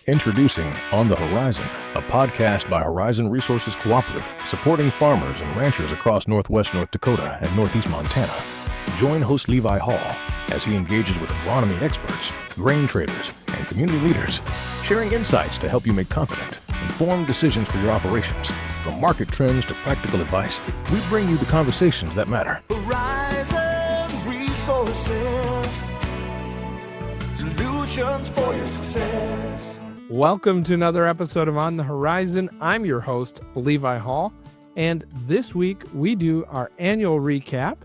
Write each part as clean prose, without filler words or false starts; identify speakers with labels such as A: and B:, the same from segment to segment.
A: Introducing On the Horizon, a podcast by Horizon Resources Cooperative, supporting farmers and ranchers across northwest North Dakota and northeast Montana. Join host Levi Hall as he engages with agronomy experts, grain traders, and community leaders, sharing insights to help you make confident, informed decisions for your operations. From market trends to practical advice, we bring you the conversations that matter.
B: Horizon Resources, solutions for your success.
C: Welcome to another episode of On the Horizon. I'm your host, Levi Hall, and this week we do our annual recap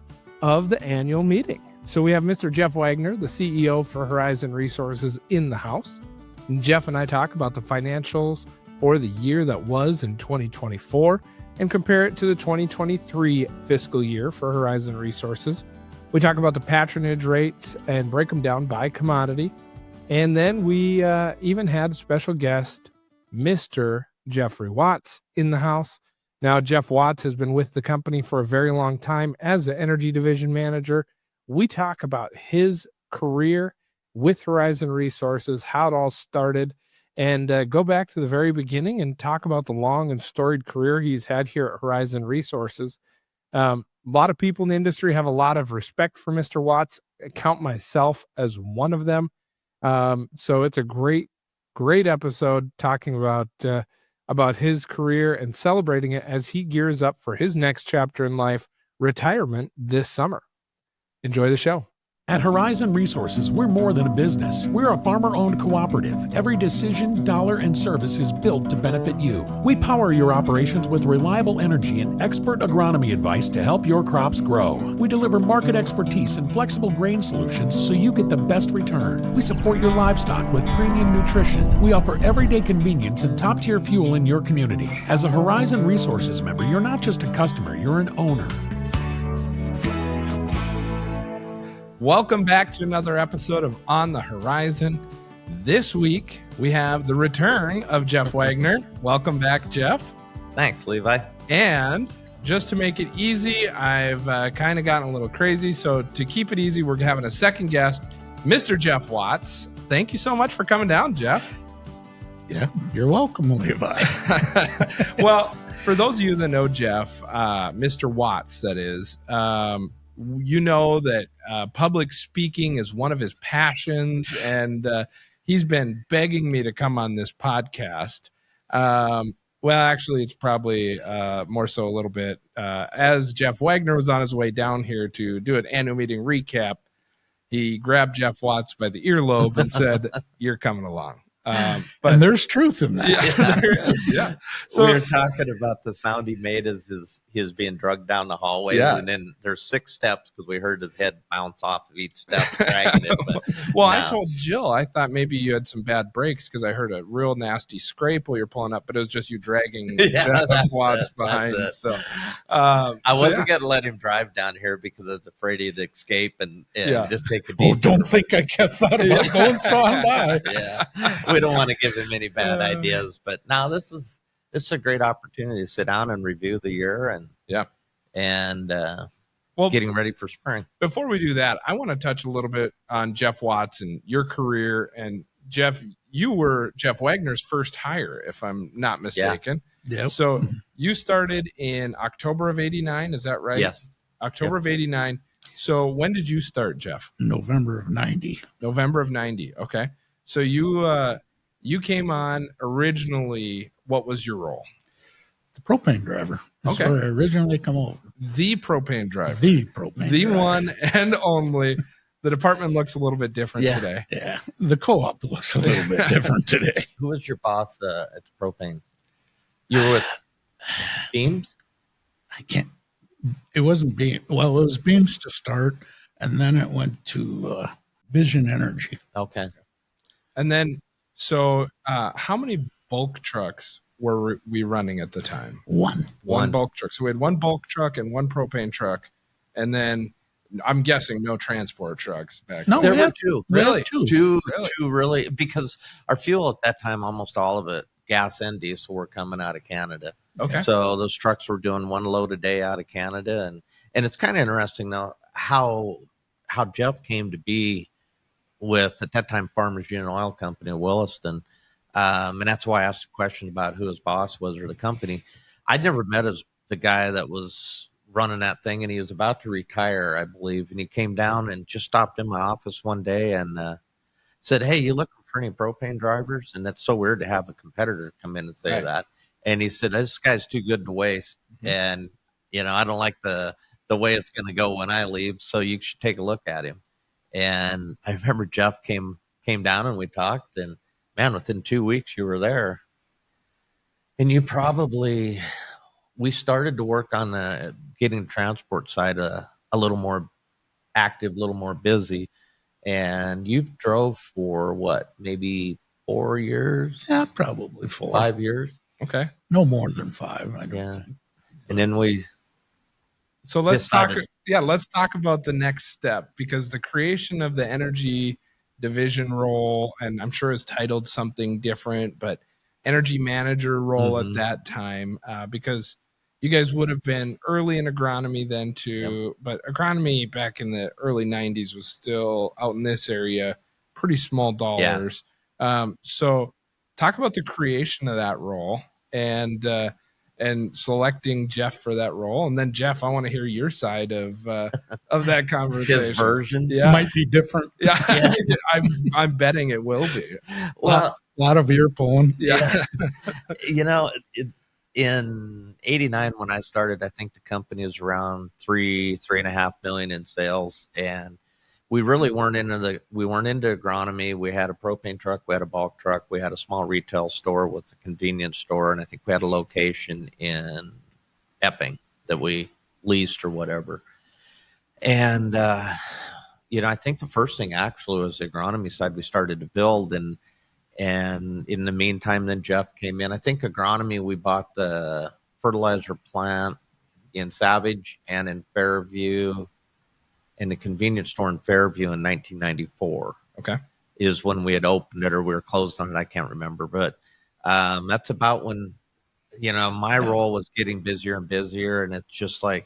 C: of the annual meeting. So we have Mr. Jeff Wagner, the CEO for Horizon Resources, in the house. And Jeff and I talk about the financials for the year that was in 2024 and compare it to the 2023 fiscal year for Horizon Resources. We talk about the patronage rates and break them down by commodity. And then we even had special guest, Mr. Jeffrey Watts, in the house. Now, Jeff Watts has been with the company for a very long time as the energy division manager. We talk about his career with Horizon Resources, how it all started, and go back to the very beginning and talk about the long and storied career he's had here at Horizon Resources. A lot of people in the industry have a lot of respect for Mr. Watts. I count myself as one of them. So it's a great episode talking about his career and celebrating it as he gears up for his next chapter in life, retirement this summer. Enjoy the show.
D: At Horizon Resources, we're more than a business. We're a farmer-owned cooperative. Every decision, dollar, and service is built to benefit you. We power your operations with reliable energy and expert agronomy advice to help your crops grow. We deliver market expertise and flexible grain solutions so you get the best return. We support your livestock with premium nutrition. We offer everyday convenience and top-tier fuel in your community. As a Horizon Resources member, you're not just a customer, you're an owner.
C: Welcome back to another episode of On the Horizon. This week, we have the return of Jeff Wagner. Welcome back, Jeff.
E: Thanks, Levi.
C: And just to make it easy, I've kind of gotten a little crazy. So to keep it easy, we're having a second guest, Mr. Jeff Watts. Thank you so much for coming down, Jeff.
F: Yeah, you're welcome, Levi.
C: Well, for those of you that know Jeff, Mr. Watts, that is, you know that public speaking is one of his passions, and he's been begging me to come on this podcast. Well, actually, it's probably more so a little bit. As Jeff Wagner was on his way down here to do an annual meeting recap, he grabbed Jeff Watts by the earlobe and said, "You're coming along." But
F: and there's truth in that.
C: Yeah, there is, yeah. So
E: we were talking about the sound he made as he was being drugged down the hallway.
C: Yeah.
E: And then there's 6 steps because we heard his head bounce off of each step. Dragging it, but
C: well,
E: no.
C: I told Jill, I thought maybe you had some bad breaks because I heard a real nasty scrape while you're pulling up, but it was just you dragging Jeff Watts behind. So
E: I wasn't going to let him drive down here because I was afraid he'd escape and just take a deep.
F: Don't think I kept thought about going so high.
E: Yeah. We don't want to give him any bad ideas, but now this is a great opportunity to sit down and review the year and getting ready for spring.
C: Before we do that, I want to touch a little bit on Jeff Watts and your career. And Jeff, you were Jeff Wagner's first hire, if I'm not mistaken.
F: Yeah.
C: So you started in October of '89, is that right?
E: Yes.
C: October of '89. So when did you start, Jeff?
F: November of 90.
C: November of 90. Okay. So you came on originally. What was your role?
F: The propane driver. That's
C: Okay.
F: where I originally come over.
C: The propane driver.
F: The propane
C: The
F: driver.
C: one and only. The department looks a little bit different today.
F: Yeah. The co-op looks a little bit different today.
E: Who was your boss at the propane? You were with Beams?
F: I can't. It wasn't Beams. Well, it was Beams to start, and then it went to Vision Energy.
E: Okay.
C: And then, so how many bulk trucks were we running at the time?
F: One.
C: One bulk truck. So we had one bulk truck and one propane truck. And then I'm guessing no transport trucks back
F: No,
C: then.
E: There
F: we
E: were
F: had
E: 2.
F: We had
C: Really?
F: two.
E: Two
C: Really?
E: really, because our fuel at that time, almost all of it, gas and diesel, were coming out of Canada.
C: Okay.
E: So those trucks were doing 1 load a day out of Canada. And it's kind of interesting, though, how Jeff came to be with, at that time, Farmers Union Oil Company of Williston. And that's why I asked a question about who his boss was or the company. I'd never met the guy that was running that thing, and he was about to retire, I believe. And he came down and just stopped in my office one day and said, "Hey, you looking for any propane drivers?" And that's so weird to have a competitor come in and say that. And he said, "This guy's too good to waste. And, I don't like the way it's going to go when I leave. So you should take a look at him." And I remember Jeff came down and we talked, and man, within 2 weeks you were there. And we started to work on getting the transport side a little more active, a little more busy. And you drove for what, maybe 4 years?
F: Yeah, probably 4.
E: 5 years.
C: Okay.
F: No more than 5, I don't think.
E: And then
C: let's talk about the next step, because the creation of the energy division role, and I'm sure it's titled something different, but energy manager role at that time, because you guys would have been early in agronomy then too, but agronomy back in the early 90s was still out in this area, pretty small dollars. So talk about the creation of that role and selecting Jeff for that role. And then Jeff, I want to hear your side of that conversation.
E: His version
F: might be different.
C: Yeah. I'm betting it will be.
F: Well, a lot of ear pulling.
C: Yeah.
E: In 89, when I started, I think the company was around 3.5 million in sales. And we really weren't into agronomy. We had a propane truck, we had a bulk truck, we had a small retail store with a convenience store, and I think we had a location in Epping that we leased or whatever. And I think the first thing actually was the agronomy side we started to build, and in the meantime, then Jeff came in. I think agronomy, we bought the fertilizer plant in Savage and in Fairview, and the convenience store in Fairview in 1994.
C: Okay.
E: Is when we had opened it, or we were closed on it. I can't remember. But that's about when, my role was getting busier and busier. And it's just like,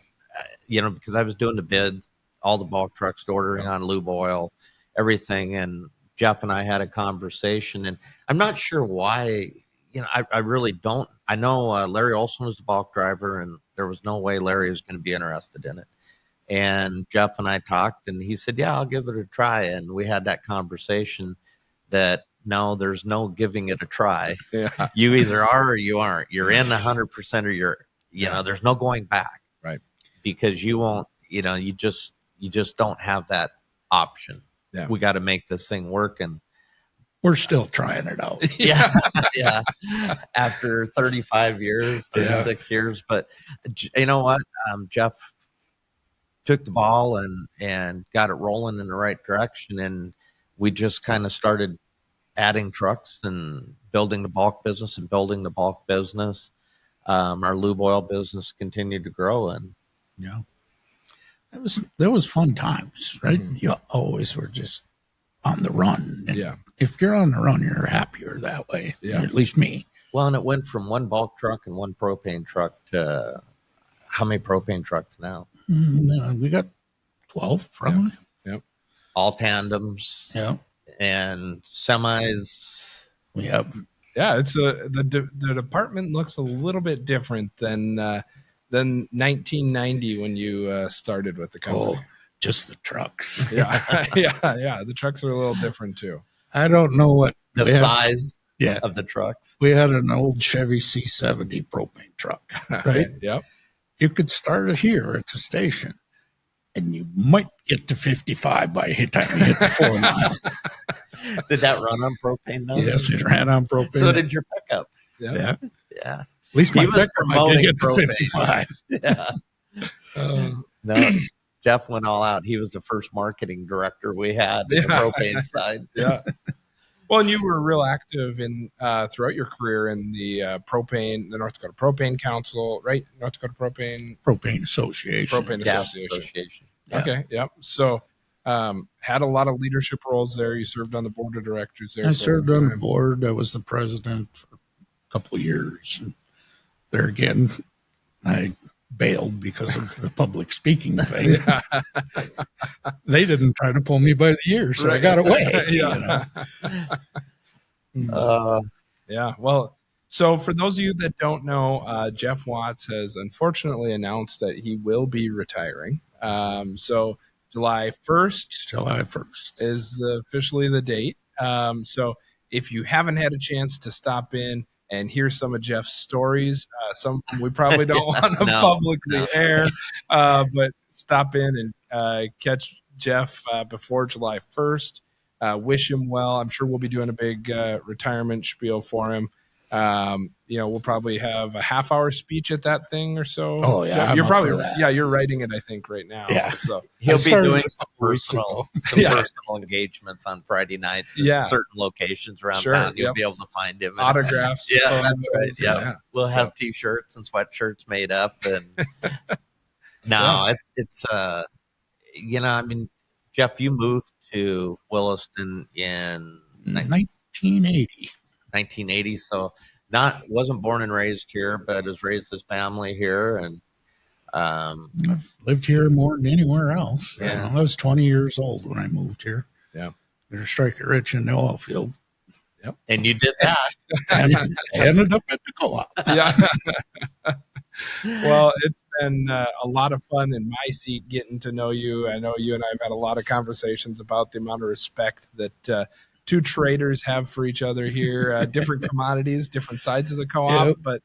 E: because I was doing the bids, all the bulk trucks, ordering on lube oil, everything. And Jeff and I had a conversation, and I'm not sure why, I really don't. I know Larry Olson was the bulk driver, and there was no way Larry was going to be interested in it. And Jeff and I talked, and he said, "Yeah, I'll give it a try." And we had that conversation that no, there's no giving it a try.
C: Yeah.
E: You either are or you aren't. You're in 100% or you're, there's no going back.
C: Right.
E: Because you won't, you just don't have that option.
C: Yeah.
E: We got to make this thing work, and
F: we're still trying it out.
E: Yeah. After 35 years, 36 years. But you know what? Jeff took the ball and got it rolling in the right direction. And we just kind of started adding trucks and building the bulk business Our lube oil business continued to grow. And
F: there was fun times, right? Mm-hmm. You always were just on the run. And if you're on the run, you're happier that way. Yeah. At least me.
E: Well, and it went from one bulk truck and one propane truck to how many propane trucks now?
F: We got 12 probably.
C: Yep.
E: All tandems.
F: Yeah.
E: And semis.
F: We have.
C: Yeah, it's the department looks a little bit different than 1990 when you started with the company.
F: Oh, just the trucks.
C: Yeah. The trucks are a little different too.
F: I don't know what
E: the size of the trucks.
F: We had an old Chevy C70 propane truck, right?
C: Yep.
F: You could start it here at the station, and you might get to 55 by the time you hit the 4 miles.
E: Did that run on propane though?
F: Yes, it ran on propane.
E: So did your pickup.
F: Yeah.
E: At
F: least my pickup I did get to 55.
E: Yeah. No, Jeff went all out. He was the first marketing director we had in the propane side.
C: Yeah. Well, and you were real active in throughout your career in the the North Dakota Propane Council, right? North Dakota
F: Propane Association.
C: Yeah. Okay. Yep. So had a lot of leadership roles there. You served on the board of directors there.
F: I served on the board. I was the president for a couple of years. And there again, I bailed because of the public speaking thing. They didn't try to pull me by the ear, so I got away.
G: Yeah. Well, so for those of you that don't know, Jeff Watts has unfortunately announced that he will be retiring. So July 1st
F: July 1st.
G: is officially the date. So if you haven't had a chance to stop in and hear some of Jeff's stories, some of them we probably don't want to publicly air, but stop in and catch Jeff before July 1st. Wish him well. I'm sure we'll be doing a big retirement spiel for him. We'll probably have a half-hour speech at that thing or so.
F: Oh yeah,
G: Jeff,
F: I'm
G: you're
F: up
G: probably
F: for that.
G: you're writing it, I think, right now.
F: Yeah.
G: So
E: He'll be
F: started
E: doing
F: this
E: some
F: a couple weeks
E: personal,
F: ago.
E: personal engagements on Friday nights in
G: Yeah.
E: certain locations around
G: Sure,
E: town. You'll
G: yep.
E: be able to find him.
G: autographs.
E: Yeah, that's right.
G: photos,
E: Yeah. We'll have T-shirts and sweatshirts made up. And it's I mean, Jeff, you moved to Williston in
F: 1980.
E: 1980, so wasn't born and raised here, but has raised his family here, and
F: I've lived here more than anywhere else.
E: Yeah.
F: I was 20 years old when I moved here.
G: Yeah.
F: We were striking rich in the oil field.
E: and you did that.
F: And ended up at the co-op.
G: Yeah. Well, it's been a lot of fun in my seat getting to know you. I know you and I have had a lot of conversations about the amount of respect that two traders have for each other here, different commodities, different sides of the co-op, but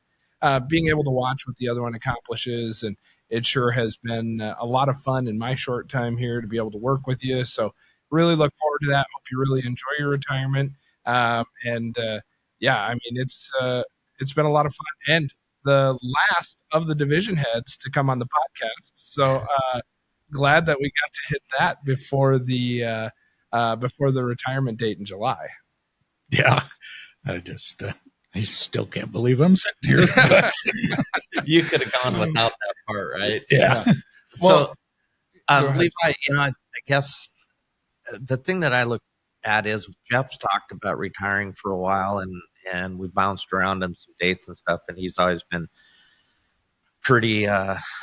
G: being able to watch what the other one accomplishes. And it sure has been a lot of fun in my short time here to be able to work with you. So really look forward to that. Hope you really enjoy your retirement. I mean, it's been a lot of fun, and the last of the division heads to come on the podcast. So glad that we got to hit that before the retirement date in July.
F: Yeah. I still can't believe I'm sitting here. But,
E: You could have gone without that part, right?
F: yeah.
E: So,
G: Go ahead.
E: Levi, I guess the thing that I look at is Jeff's talked about retiring for a while, and we bounced around on some dates and stuff, and he's always been pretty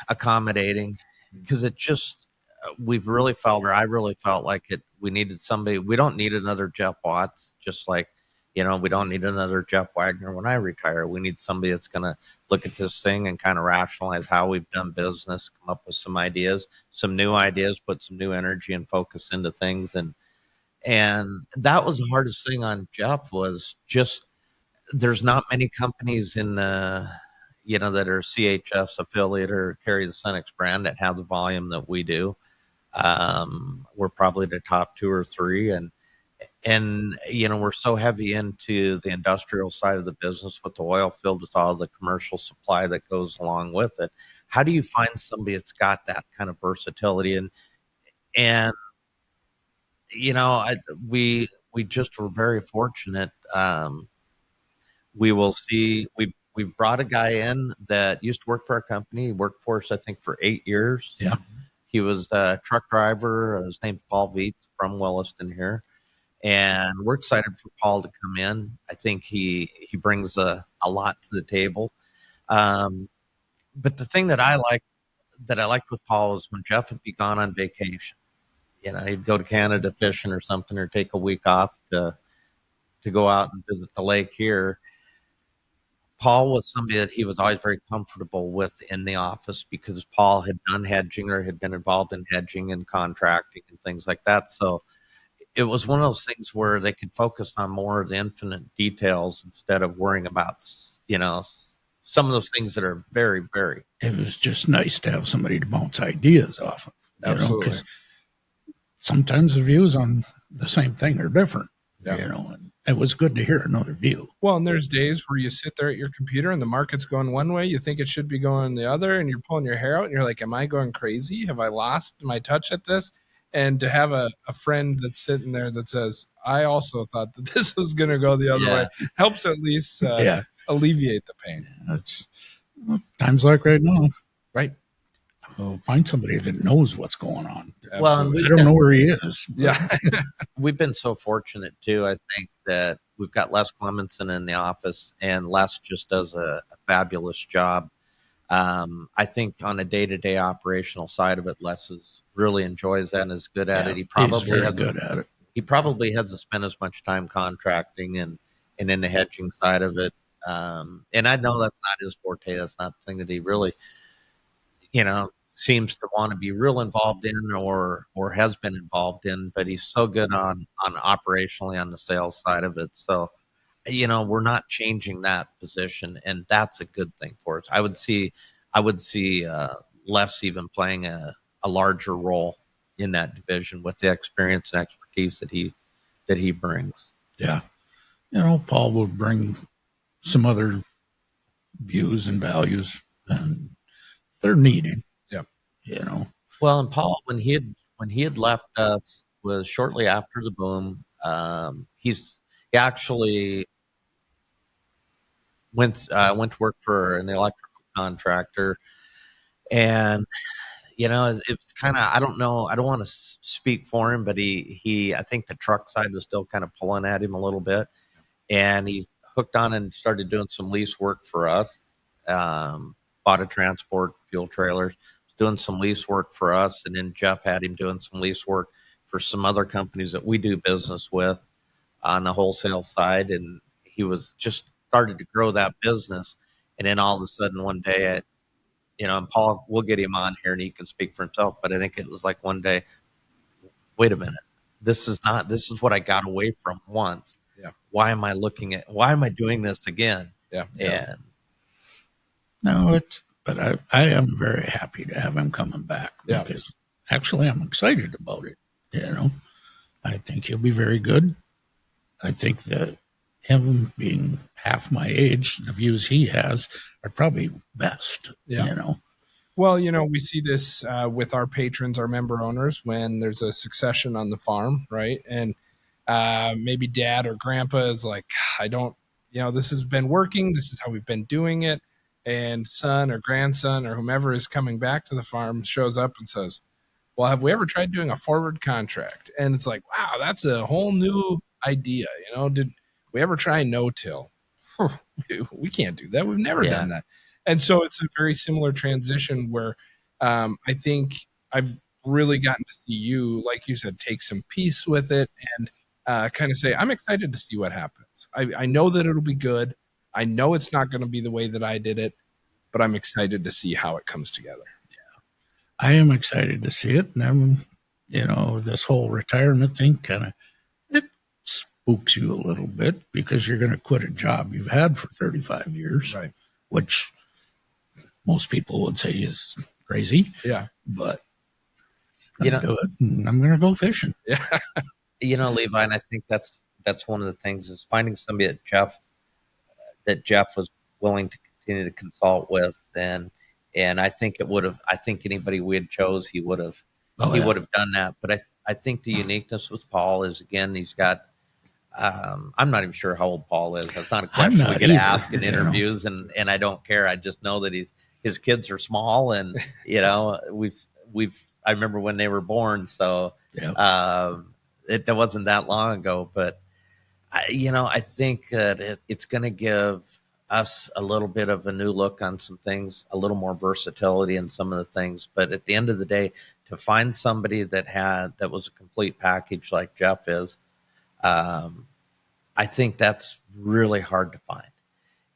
E: accommodating, because it just I really felt like we needed somebody. We don't need another Jeff Watts, just like we don't need another Jeff Wagner when I retire. We need somebody that's going to look at this thing and kind of rationalize how we've done business, come up with some ideas, some new ideas, put some new energy and focus into things. And that was the hardest thing on Jeff, was just there's not many companies in that are CHF's affiliate or carry the Cenex brand that have the volume that we do. We're probably the top 2 or 3, and we're so heavy into the industrial side of the business with the oil field, with all the commercial supply that goes along with it. How do you find somebody that's got that kind of versatility? And we just were very fortunate. We brought a guy in that used to work for our company. He worked for us, I think, for 8 years.
F: Yeah.
E: He was a truck driver. His name's Paul Vietz, from Williston here. And we're excited for Paul to come in. I think he brings a lot to the table. But the thing that I liked with Paul was when Jeff would be gone on vacation. He'd go to Canada fishing or something, or take a week off to go out and visit the lake here. Paul was somebody that he was always very comfortable with in the office, because Paul had done hedging, or had been involved in hedging and contracting and things like that. So it was one of those things where they could focus on more of the infinite details instead of worrying about, some of those things that are very, very.
F: It was just nice to have somebody to bounce ideas off of.
G: Absolutely.
F: Because sometimes the views on the same thing are different.
G: Yeah.
F: And it was good to hear another view.
G: Well, and there's days where you sit there at your computer and the market's going one way, you think it should be going the other, and you're pulling your hair out and you're like, am I going crazy? Have I lost my touch at this? And to have a friend that's sitting there that says, I also thought that this was going to go the other way, helps at least alleviate the pain.
F: It's times like right now.
G: Right.
F: Find somebody that knows what's going on.
E: Well, and
F: I don't know where he is.
G: Yeah.
E: We've been so fortunate too. I think that we've got Les Clemenson in the office, and Les just does a fabulous job. I think on a day-to-day operational side of it, Les really enjoys that and is good at it. He probably
F: he's very good at it.
E: He probably hasn't spent as much time contracting and then the hedging side of it. And I know that's not his forte. That's not the thing that he really, seems to want to be real involved in or has been involved in, but he's so good on operationally on the sales side of it. So, we're not changing that position, and that's a good thing for us. I would see Les even playing a larger role in that division with the experience and expertise that he brings.
F: Yeah. Paul will bring some other views and values, and they're needed.
G: Yeah.
E: Well, and Paul, when he had left us, was shortly after the boom. He actually went to work for an electrical contractor, and it was kind of, I don't know, I don't want to speak for him, but he I think the truck side was still kind of pulling at him a little bit, and he hooked on and started doing some lease work for us. Bought a transport, fuel trailers, doing some lease work for us, and then Jeff had him doing some lease work for some other companies that we do business with on the wholesale side, and he was just started to grow that business. And then all of a sudden one day, and Paul, we'll get him on here and he can speak for himself, but I think it was like one day, wait a minute, this is what I got away from once.
G: Yeah.
E: Why am I doing this again?
G: Yeah.
E: And
F: No, but I am very happy to have him coming back, because actually I'm excited about it. I think he'll be very good. I think that him being half my age, the views he has are probably best.
G: Yeah. Well, we see this with our patrons, our member owners, when there's a succession on the farm, right? And maybe dad or grandpa is like, I don't, this has been working. This is how we've been doing it. And son or grandson or whomever is coming back to the farm shows up and says, well, have we ever tried doing a forward contract? And it's like, wow, that's a whole new idea. Did we ever try no-till? We can't do that. We've never done that. And so it's a very similar transition where I think I've really gotten to see you, like you said, take some peace with it and kind of say, I'm excited to see what happens. I know that it'll be good. I know it's not going to be the way that I did it, but I'm excited to see how it comes together.
F: I am excited to see it. And I'm, this whole retirement thing it spooks you a little bit, because you're going to quit a job you've had for 35 years,
G: right?
F: Which most people would say is crazy.
G: Yeah.
F: But I'm going to do it, and I'm going to go fishing.
G: Yeah.
E: Levi, and I think that's one of the things is finding somebody that Jeff was willing to continue to consult with, and I think anybody we had chose, he would have done that. But I think the uniqueness with Paul is, again, he's got, I'm not even sure how old Paul is. That's not a question we get asked in interviews, and I don't care. I just know that his kids are small, and I remember when they were born, so it wasn't that long ago. But I think that it's going to give us a little bit of a new look on some things, a little more versatility in some of the things. But at the end of the day, to find somebody that was a complete package like Jeff is, I think that's really hard to find.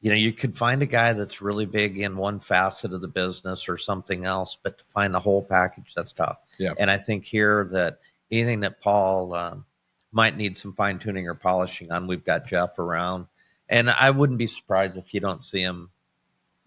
E: You could find a guy that's really big in one facet of the business or something else, but to find the whole package, that's tough.
G: Yeah.
E: And I think here that anything that Paul might need some fine tuning or polishing on, we've got Jeff around. And I wouldn't be surprised if you don't see him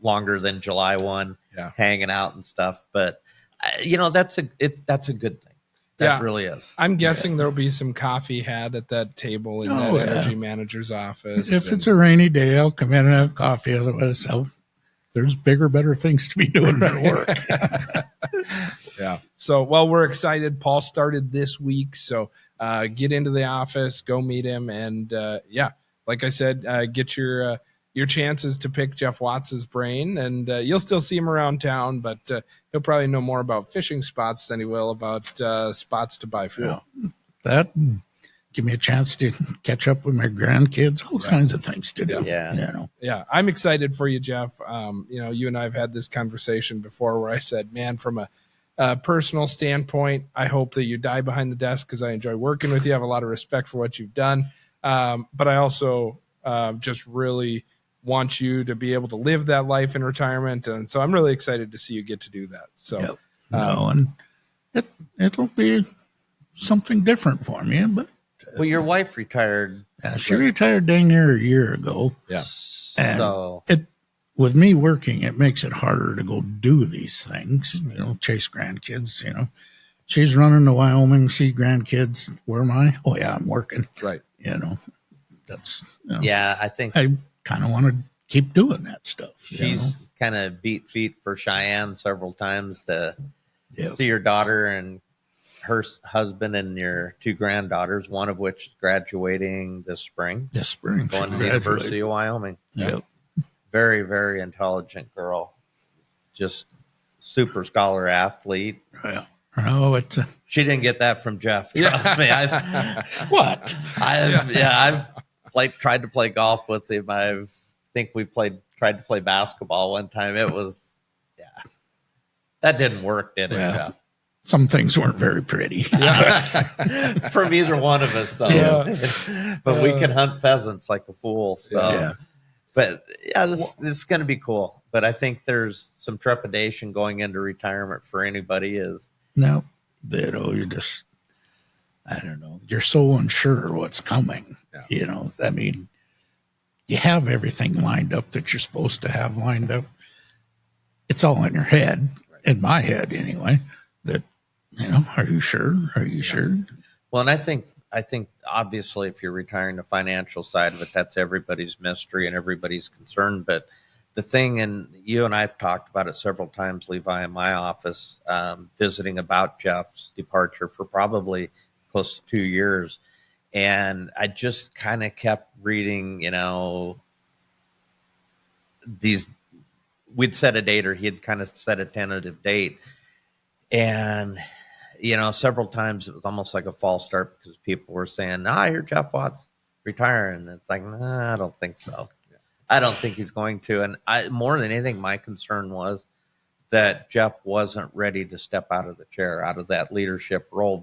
E: longer than July 1 hanging out and stuff. But, that's a good thing. That really is.
G: I'm guessing there'll be some coffee had at that table in that energy manager's office.
F: If it's a rainy day, I'll come in and have coffee. Otherwise, there's bigger, better things to be doing than work.
G: Yeah. So, we're excited. Paul started this week. So get into the office, go meet him. And like I said, get your chances to pick Jeff Watts's brain, and you'll still see him around town, but he'll probably know more about fishing spots than he will about spots to buy fuel.
F: That give me a chance to catch up with my grandkids, all kinds of things to do.
G: Yeah. I'm excited for you, Jeff. You and I have had this conversation before where I said, man, from a personal standpoint, I hope that you die behind the desk because I enjoy working with you. I have a lot of respect for what you've done. But I also just really want you to be able to live that life in retirement. And so I'm really excited to see you get to do that. So,
F: and it'll be something different for me. But
E: well, your wife retired.
F: she retired dang near a year ago.
G: Yeah.
F: And
E: So
F: with me working, it makes it harder to go do these things, chase grandkids, She's running to Wyoming, see grandkids. Where am I? Oh, yeah, I'm working.
G: Right.
F: That's,
E: yeah, I think
F: I kind of want to keep doing that stuff.
E: she's kind of beat feet for Cheyenne several times to
F: Yep.
E: see your daughter and her husband and your two granddaughters, one of which is graduating this spring,
F: This spring.
E: going to the University of Wyoming.
F: Yep.
E: Very, very intelligent girl. Just super scholar athlete.
F: Yeah. Oh, it's
E: She didn't get that from Jeff. Trust me.
F: what?
E: I've tried to play golf with him. I think we tried to play basketball one time. It was, that didn't work, did it, Jeff?
F: Some things weren't very pretty.
E: From either one of us, though.
F: Yeah.
E: But we can hunt pheasants like a fool. So.
F: Yeah.
E: But this is going to be cool. But I think there's some trepidation going into retirement for anybody.
F: No, you're just, I don't know. You're so unsure what's coming.
G: Yeah.
F: I mean, you have everything lined up that you're supposed to have lined up. It's all in your head, in my head anyway, that, are you sure? Are you sure?
E: Well, and I think obviously if you're retiring the financial side of it, that's everybody's mystery and everybody's concern. But the thing, and you and I have talked about it several times, Levi, in my office, visiting about Jeff's departure for probably close to 2 years. And I just kind of kept reading, we'd set a date, or he'd kind of set a tentative date. And, several times it was almost like a false start because people were saying, I hear Jeff Watt's retiring. And it's like, nah, I don't think so. Yeah. I don't think he's going to. And more than anything, my concern was that Jeff wasn't ready to step out of the chair, out of that leadership role,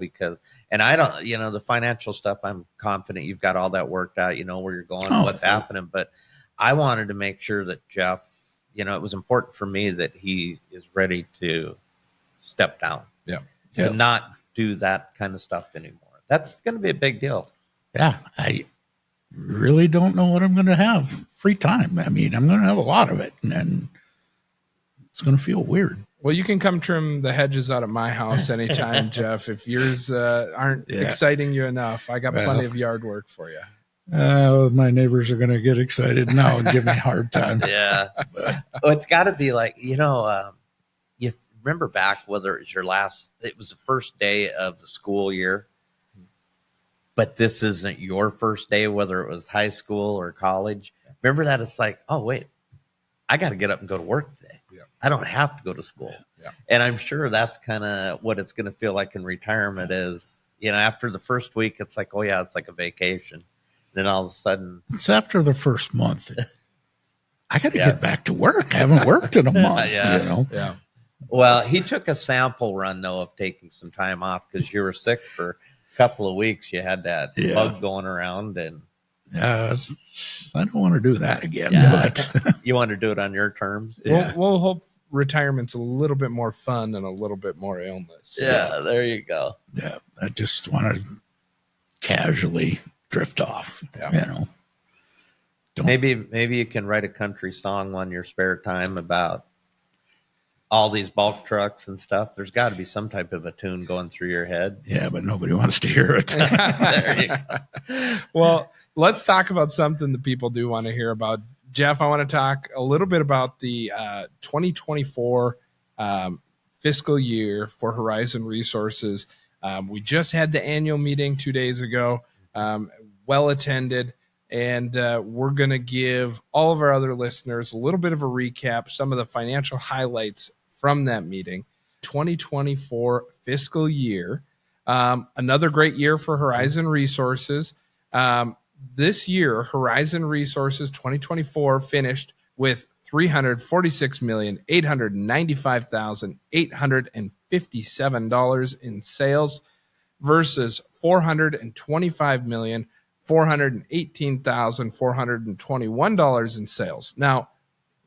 E: and I don't, the financial stuff, I'm confident you've got all that worked out, where you're going, what's happening. But I wanted to make sure that Jeff, it was important for me that he is ready to step down.
G: Yeah.
E: To not do that kind of stuff anymore. That's going to be a big deal.
F: Yeah. I really don't know what I'm going to have free time. I mean, I'm going to have a lot of it, and it's going to feel weird.
G: Well, you can come trim the hedges out of my house anytime, Jeff. If yours aren't exciting you enough, I got plenty of yard work for you.
F: My neighbors are going to get excited now and give me a hard time.
E: Yeah. Well, it's got to be like, you remember back whether it was it was the first day of the school year, but this isn't your first day, whether it was high school or college. Remember that? It's like, oh, wait, I got to get up and go to work today. Yeah. I don't have to go to school.
G: Yeah.
E: And I'm sure that's kind of what it's going to feel like in retirement is, after the first week, it's like, oh, yeah, it's like a vacation. And then all of a sudden.
F: It's after the first month. I got to get back to work. I haven't worked in a month.
G: Yeah.
E: Well, he took a sample run, though, of taking some time off because you were sick for a couple of weeks. You had that bug going around. And
F: I don't want to do that again.
E: Yeah.
F: But
E: you want to do it on your terms?
G: We'll hope retirement's a little bit more fun and a little bit more illness.
E: Yeah, there you go.
F: Yeah, I just want to casually drift off,
E: Maybe you can write a country song on your spare time about all these bulk trucks and stuff. There's got to be some type of a tune going through your head.
F: Yeah, but nobody wants to hear it.
E: There you go.
G: Well, let's talk about something that people do want to hear about. Jeff, I want to talk a little bit about the 2024 fiscal year for Horizon Resources. We just had the annual meeting 2 days ago, well attended. And we're going to give all of our other listeners a little bit of a recap, some of the financial highlights from that meeting. 2024 fiscal year, another great year for Horizon Resources. This year, Horizon Resources 2024 finished with $346,895,857 in sales versus $425,458,000 $418,421 in sales. Now,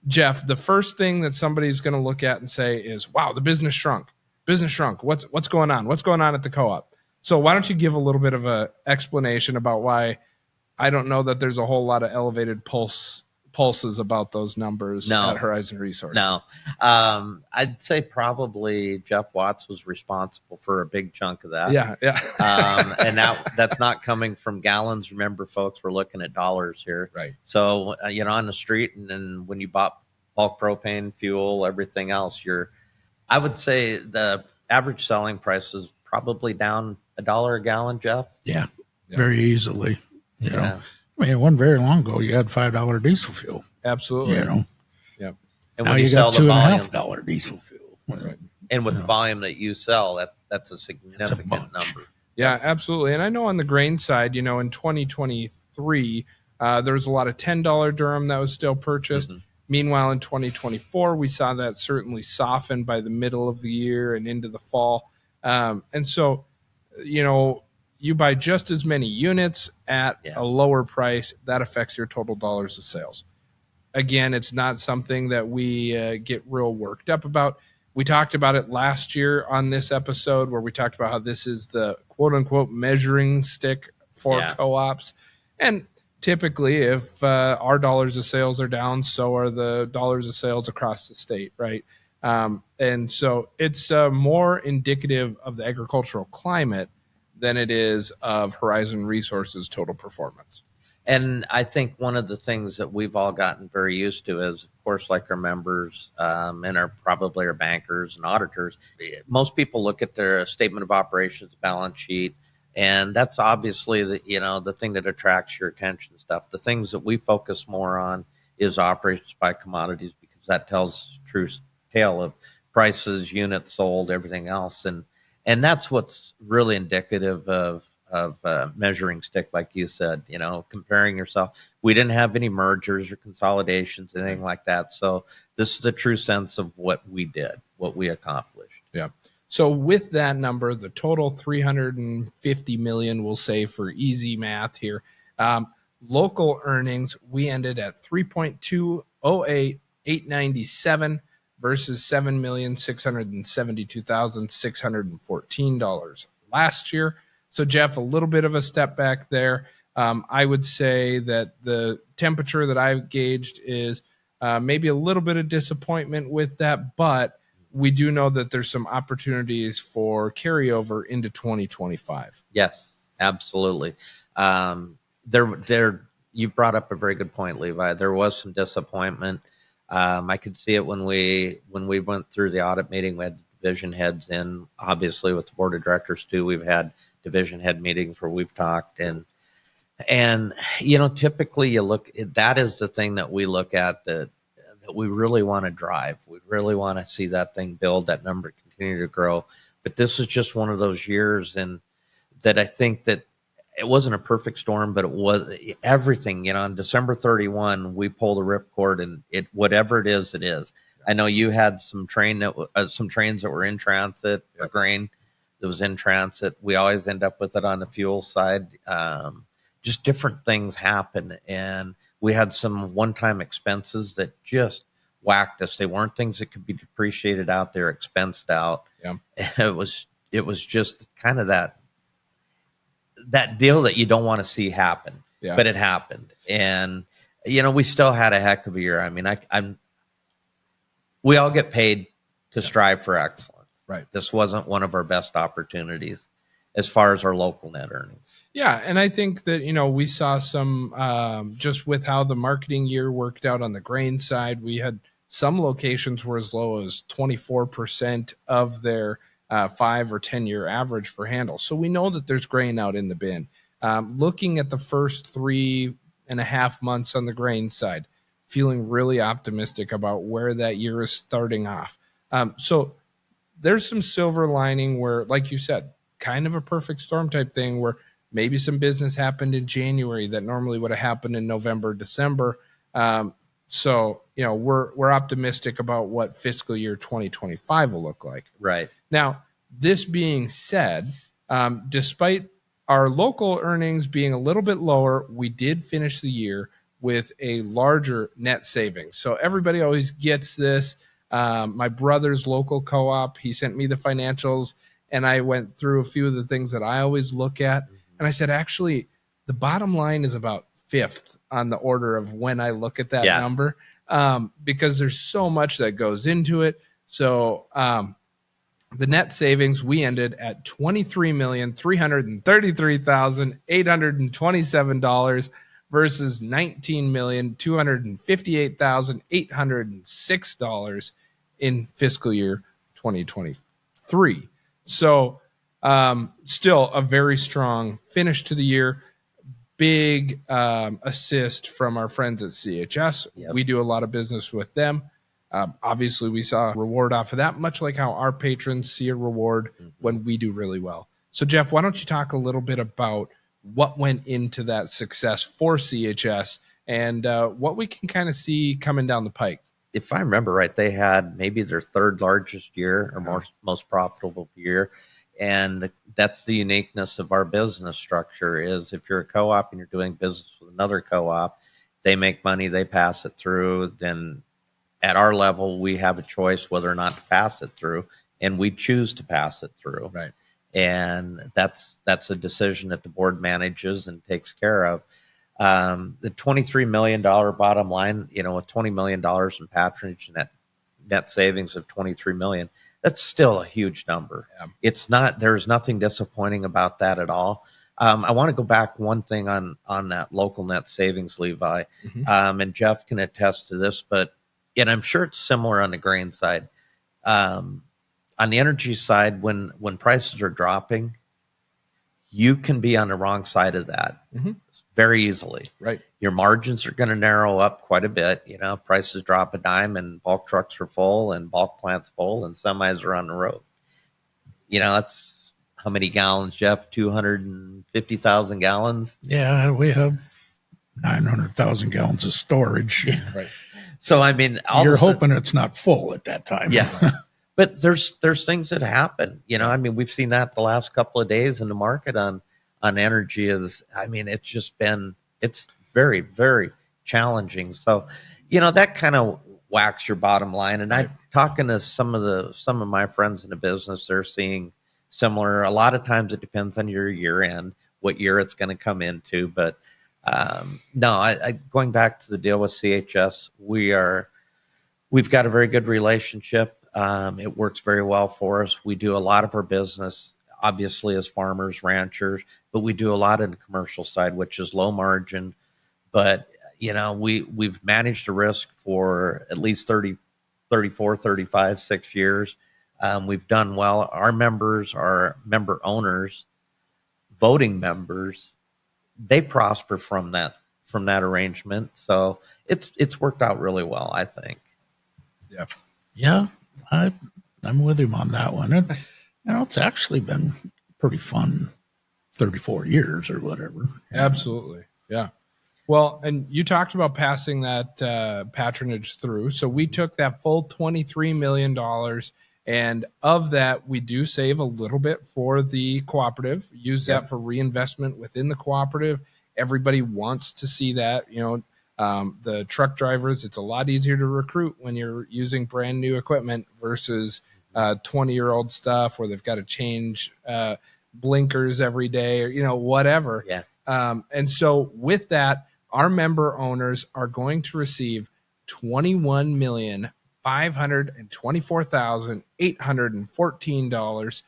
G: Jeff, the first thing that somebody's going to look at and say is, wow, the business shrunk. Business shrunk. What's going on? What's going on at the co-op? So why don't you give a little bit of an explanation about why I don't know that there's a whole lot of elevated pulses about those numbers at Horizon Resources.
E: No. I'd say probably Jeff Watts was responsible for a big chunk of that.
G: Yeah.
E: And that's not coming from gallons. Remember, folks, we're looking at dollars here.
G: Right.
E: So, on the street, and then when you bought bulk propane, fuel, everything else, I would say the average selling price is probably down $1 a gallon, Jeff.
F: Yeah. Very easily. You know, I mean, it wasn't very long ago. You had $5 diesel fuel.
G: Absolutely.
F: You know,
G: Yep.
E: And
F: now
E: when
F: you
E: sell
F: got
E: the
F: $2.50 diesel fuel.
G: Right.
E: And with the volume that you sell, that's a significant number.
G: Yeah, absolutely. And I know on the grain side, in 2023, there was a lot of $10 durum that was still purchased. Mm-hmm. Meanwhile, in 2024, we saw that certainly soften by the middle of the year and into the fall. And so, you buy just as many units at a lower price, that affects your total dollars of sales. Again, it's not something that we get real worked up about. We talked about it last year on this episode where we talked about how this is the quote unquote measuring stick for co-ops. And typically if our dollars of sales are down, so are the dollars of sales across the state, right? And so it's more indicative of the agricultural climate than it is of Horizon Resources' total performance.
E: And I think one of the things that we've all gotten very used to is, of course, like our members and probably our bankers and auditors, most people look at their statement of operations, balance sheet, and that's obviously the thing that attracts your attention and stuff. The things that we focus more on is operations by commodities, because that tells the true tale of prices, units sold, everything else. And that's what's really indicative of measuring stick, like you said, comparing yourself. We didn't have any mergers or consolidations, anything like that. So this is the true sense of what we did, what we accomplished.
G: Yeah. So with that number, the total 350 million, we'll say for easy math here, local earnings, we ended at 3.208,897 versus $7,672,614 last year. So, Jeff, a little bit of a step back there. I would say that the temperature that I've gauged is maybe a little bit of disappointment with that, but we do know that there's some opportunities for carryover into 2025.
E: Yes, absolutely. You brought up a very good point, Levi. There was some disappointment. I could see it when we went through the audit meeting. We had division heads in, obviously with the board of directors too. We've had division head meetings where we've talked, and typically that is the thing that we look at that we really want to drive. We really want to see that thing build, that number continue to grow. But this is just one of those years, and that I think that it wasn't a perfect storm, but it was everything. On December 31, we pulled a ripcord, and whatever it is, it is. I know you had some trains that were in transit, a grain that was in transit. We always end up with it on the fuel side. Just different things happen, and we had some one-time expenses that just whacked us. They weren't things that could be depreciated out there, expensed out.
G: Yeah.
E: It was just kind of that deal that you don't want to see happen, but it happened. And, we still had a heck of a year. I mean, we all get paid to strive for excellence.
G: Right.
E: This wasn't one of our best opportunities as far as our local net earnings.
G: Yeah. And I think that, we saw some, just with how the marketing year worked out on the grain side, we had some locations were as low as 24% of their 5 or 10 year average for handle. So we know that there's grain out in the bin. Looking at the first 3.5 months on the grain side, feeling really optimistic about where that year is starting off. So there's some silver lining where, like you said, kind of a perfect storm type thing where maybe some business happened in January that normally would have happened in November, December. So, we're optimistic about what fiscal year 2025 will look like.
E: Right.
G: Now, this being said, despite our local earnings being a little bit lower, we did finish the year with a larger net savings. So everybody always gets this. My brother's local co-op, he sent me the financials, and I went through a few of the things that I always look at. And I said, actually, the bottom line is about fifth on the order of when I look at that number, because there's so much that goes into it. So the net savings, we ended at $23,333,827 versus $19,258,806 in fiscal year 2023. So still a very strong finish to the year. Big assist from our friends at CHS. Yep. We do a lot of business with them. Obviously, we saw a reward off of that, much like how our patrons see a reward when we do really well. So, Jeff, why don't you talk a little bit about what went into that success for CHS and what we can kind of see coming down the pike?
E: If I remember right, they had maybe their third largest year or most profitable year. And that's the uniqueness of our business structure is if you're a co-op and you're doing business with another co-op, they make money, they pass it through. Then at our level, we have a choice whether or not to pass it through, and we choose to pass it through.
G: Right.
E: And that's a decision that the board manages and takes care of. The $23 million bottom line, with $20 million in patronage and net savings of $23 million, that's still a huge number. Yeah. It's not, there's nothing disappointing about that at all. I want to go back one thing on that local net savings, Levi, and Jeff can attest to this, and I'm sure it's similar on the grain side. On the energy side, when prices are dropping, you can be on the wrong side of that very easily.
G: Right.
E: Your margins are going to narrow up quite a bit. Prices drop a dime and bulk trucks are full and bulk plants full and semis are on the road. That's how many gallons, Jeff? 250,000 gallons?
F: Yeah, we have 900,000 gallons of storage.
E: Right. So,
F: you're hoping it's not full at that time.
E: Yeah. But there's things that happen. We've seen that the last couple of days in the market on energy it's just been, it's very, very challenging. So, that kind of whacks your bottom line. And I'm talking to some of my friends in the business, they're seeing similar. A lot of times it depends on your year end, what year it's going to come into. But going back to the deal with CHS, we've got a very good relationship. It works very well for us. We do a lot of our business, obviously, as farmers, ranchers, but we do a lot in the commercial side, which is low margin. But, we've managed the risk for at least 34, 35, 6 years. We've done well. Our members, our member owners, voting members, they prosper from that arrangement. So it's worked out really well, I think.
G: Yeah.
F: Yeah. I'm with him on that one. And, it's actually been pretty fun 34 years or whatever.
G: Absolutely. Yeah. Well, and you talked about passing that patronage through. So we took that full $23 million, and of that, we do save a little bit for the cooperative, use that for reinvestment within the cooperative. Everybody wants to see that, the truck drivers, it's a lot easier to recruit when you're using brand new equipment versus 20-year-old stuff where they've got to change blinkers every day or, whatever.
E: Yeah.
G: And so with that, our member owners are going to receive $21,524,814,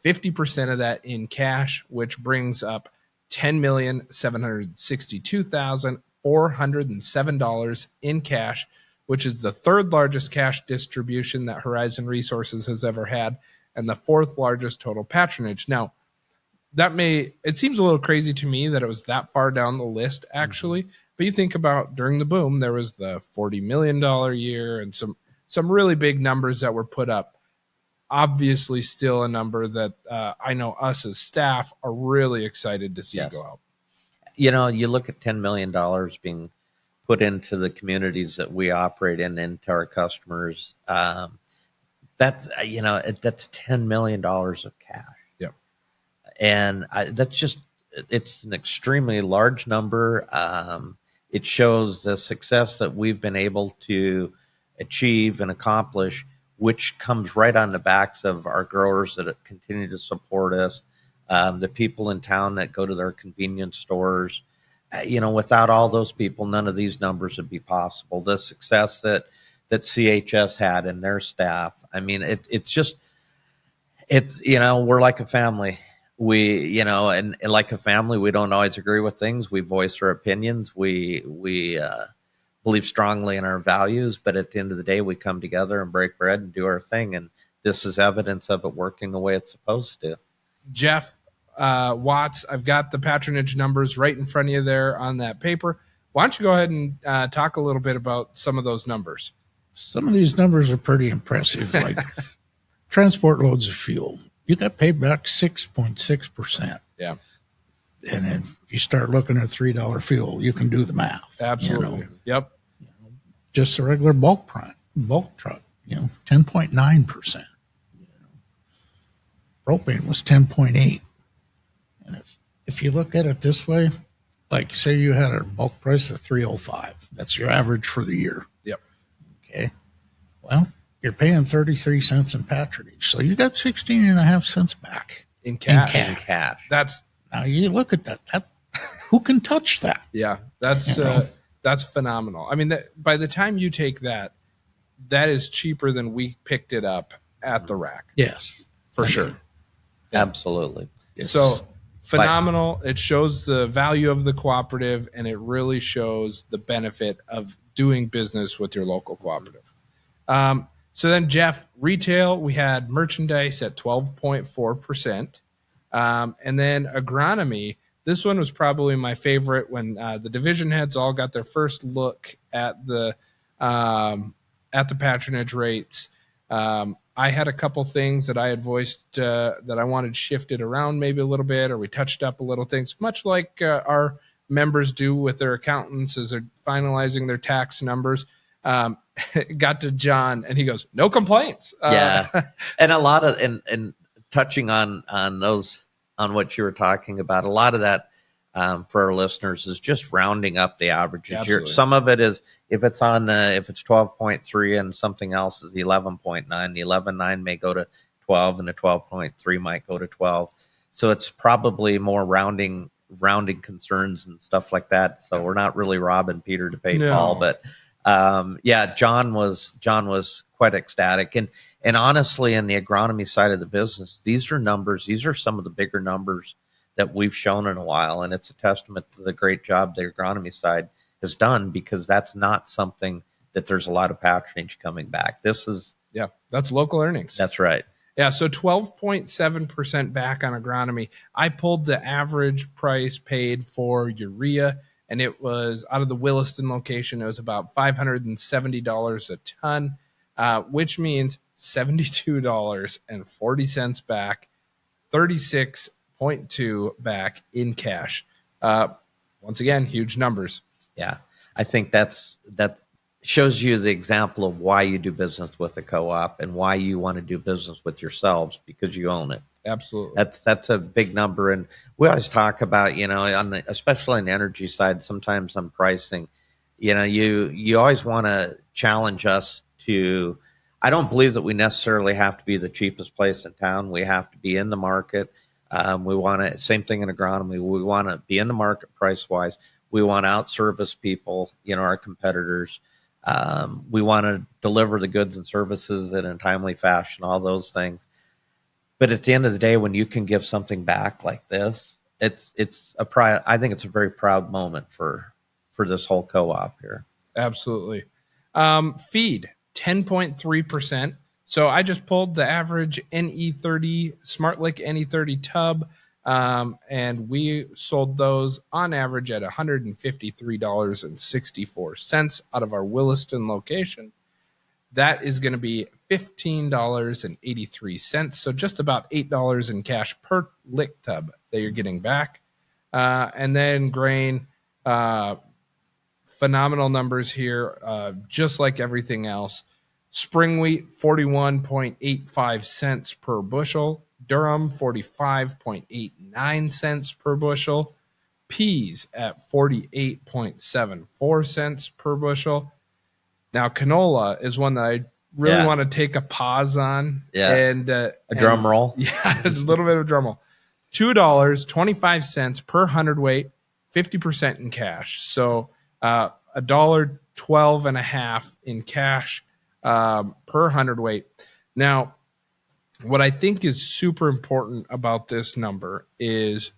G: 50% of that in cash, which brings up $10,762,407 in cash, which is the third largest cash distribution that Horizon Resources has ever had, and the fourth largest total patronage. Now, it seems a little crazy to me that it was that far down the list, actually. But you think about during the boom, there was the $40 million year and some really big numbers that were put up. Obviously, still a number that I know us as staff are really excited to see go out.
E: You look at $10 million being put into the communities that we operate in, into our customers. That's $10 million of cash.
G: Yep.
E: And that's just it's an extremely large number. It shows the success that we've been able to achieve and accomplish, which comes right on the backs of our growers that continue to support us, the people in town that go to their convenience stores. Without all those people, none of these numbers would be possible. The success that CHS had and their staff. I mean, we're like a family. And like a family, we don't always agree with things. We voice our opinions. We believe strongly in our values, but at the end of the day, we come together and break bread and do our thing. And this is evidence of it working the way it's supposed to.
G: Jeff Watts, I've got the patronage numbers right in front of you there on that paper. Why don't you go ahead and talk a little bit about some of those numbers?
F: Some of these numbers are pretty impressive, like transport loads of fuel. You got paid back 6.6%.
G: Yeah.
F: And if you start looking at $3 fuel, you can do the math.
G: Absolutely. Yep.
F: Just a regular bulk truck, 10.9%. Propane was 10.8. And if you look at it this way, like say you had a bulk price of $3.05, that's your average for the year.
G: Yep.
F: Okay. Well, you're paying 33 cents in patronage. So you got 16.5 cents back
G: In cash.
E: In cash.
G: That's
F: now you look at that. Who can touch that?
G: Yeah, that's phenomenal. I mean, by the time you take that is cheaper than we picked it up at the rack.
F: Yes,
G: for sure.
E: Absolutely.
F: Yes.
G: So phenomenal. It shows the value of the cooperative, and it really shows the benefit of doing business with your local cooperative. So then, Jeff, retail, we had merchandise at 12.4%. And then agronomy, this one was probably my favorite when the division heads all got their first look at the patronage rates. I had a couple things that I had voiced that I wanted shifted around maybe a little bit, or we touched up a little things, much like our members do with their accountants as they're finalizing their tax numbers. Got to John and he goes, no complaints.
E: Yeah. And a lot of, and touching on those, on what you were talking about, a lot of that for our listeners is just rounding up the averages. Some of it is, if it's 12.3 and something else is 11.9, the 11.9 may go to 12 and the 12.3 might go to 12. So it's probably more rounding concerns and stuff like that. So we're not really robbing Peter to pay Paul, but John was quite ecstatic. And honestly, in the agronomy side of the business, these are some of the bigger numbers that we've shown in a while. And it's a testament to the great job the agronomy side has done, because that's not something that there's a lot of patronage coming back.
G: That's local earnings.
E: That's right.
G: Yeah. So 12.7% back on agronomy. I pulled the average price paid for urea, and it was out of the Williston location. It was about $570 a ton, which means $72.40 back, 36.2 back in cash. Once again, huge numbers.
E: Yeah. I think that shows you the example of why you do business with a co-op and why you want to do business with yourselves, because you own it.
G: Absolutely.
E: That's a big number. And we always talk about, especially on the energy side, sometimes on pricing, you always want to challenge us to, I don't believe that we necessarily have to be the cheapest place in town. We have to be in the market. We want to, same thing in agronomy. We want to be in the market price wise. We want to outservice people, our competitors. We want to deliver the goods and services in a timely fashion, all those things. But at the end of the day, when you can give something back like this, I think it's a very proud moment for this whole co-op here.
G: Absolutely. Feed, 10.3%. So I just pulled the average NE30, SmartLick NE30 tub, and we sold those on average at $153.64 out of our Williston location. That is going to be $15.83. So just about $8 in cash per lick tub that you're getting back. And then grain, phenomenal numbers here, just like everything else. Spring wheat, 41.85 cents per bushel. durum 45.89 cents per bushel, peas at 48.74 cents per bushel. Now canola is one that I really want to take a pause on. And
E: a drum roll.
G: Yeah, a little bit of a drum roll. $2.25 per hundredweight, 50% in cash. So $1.12.5 in cash per hundredweight. Now, what I think is super important about this number is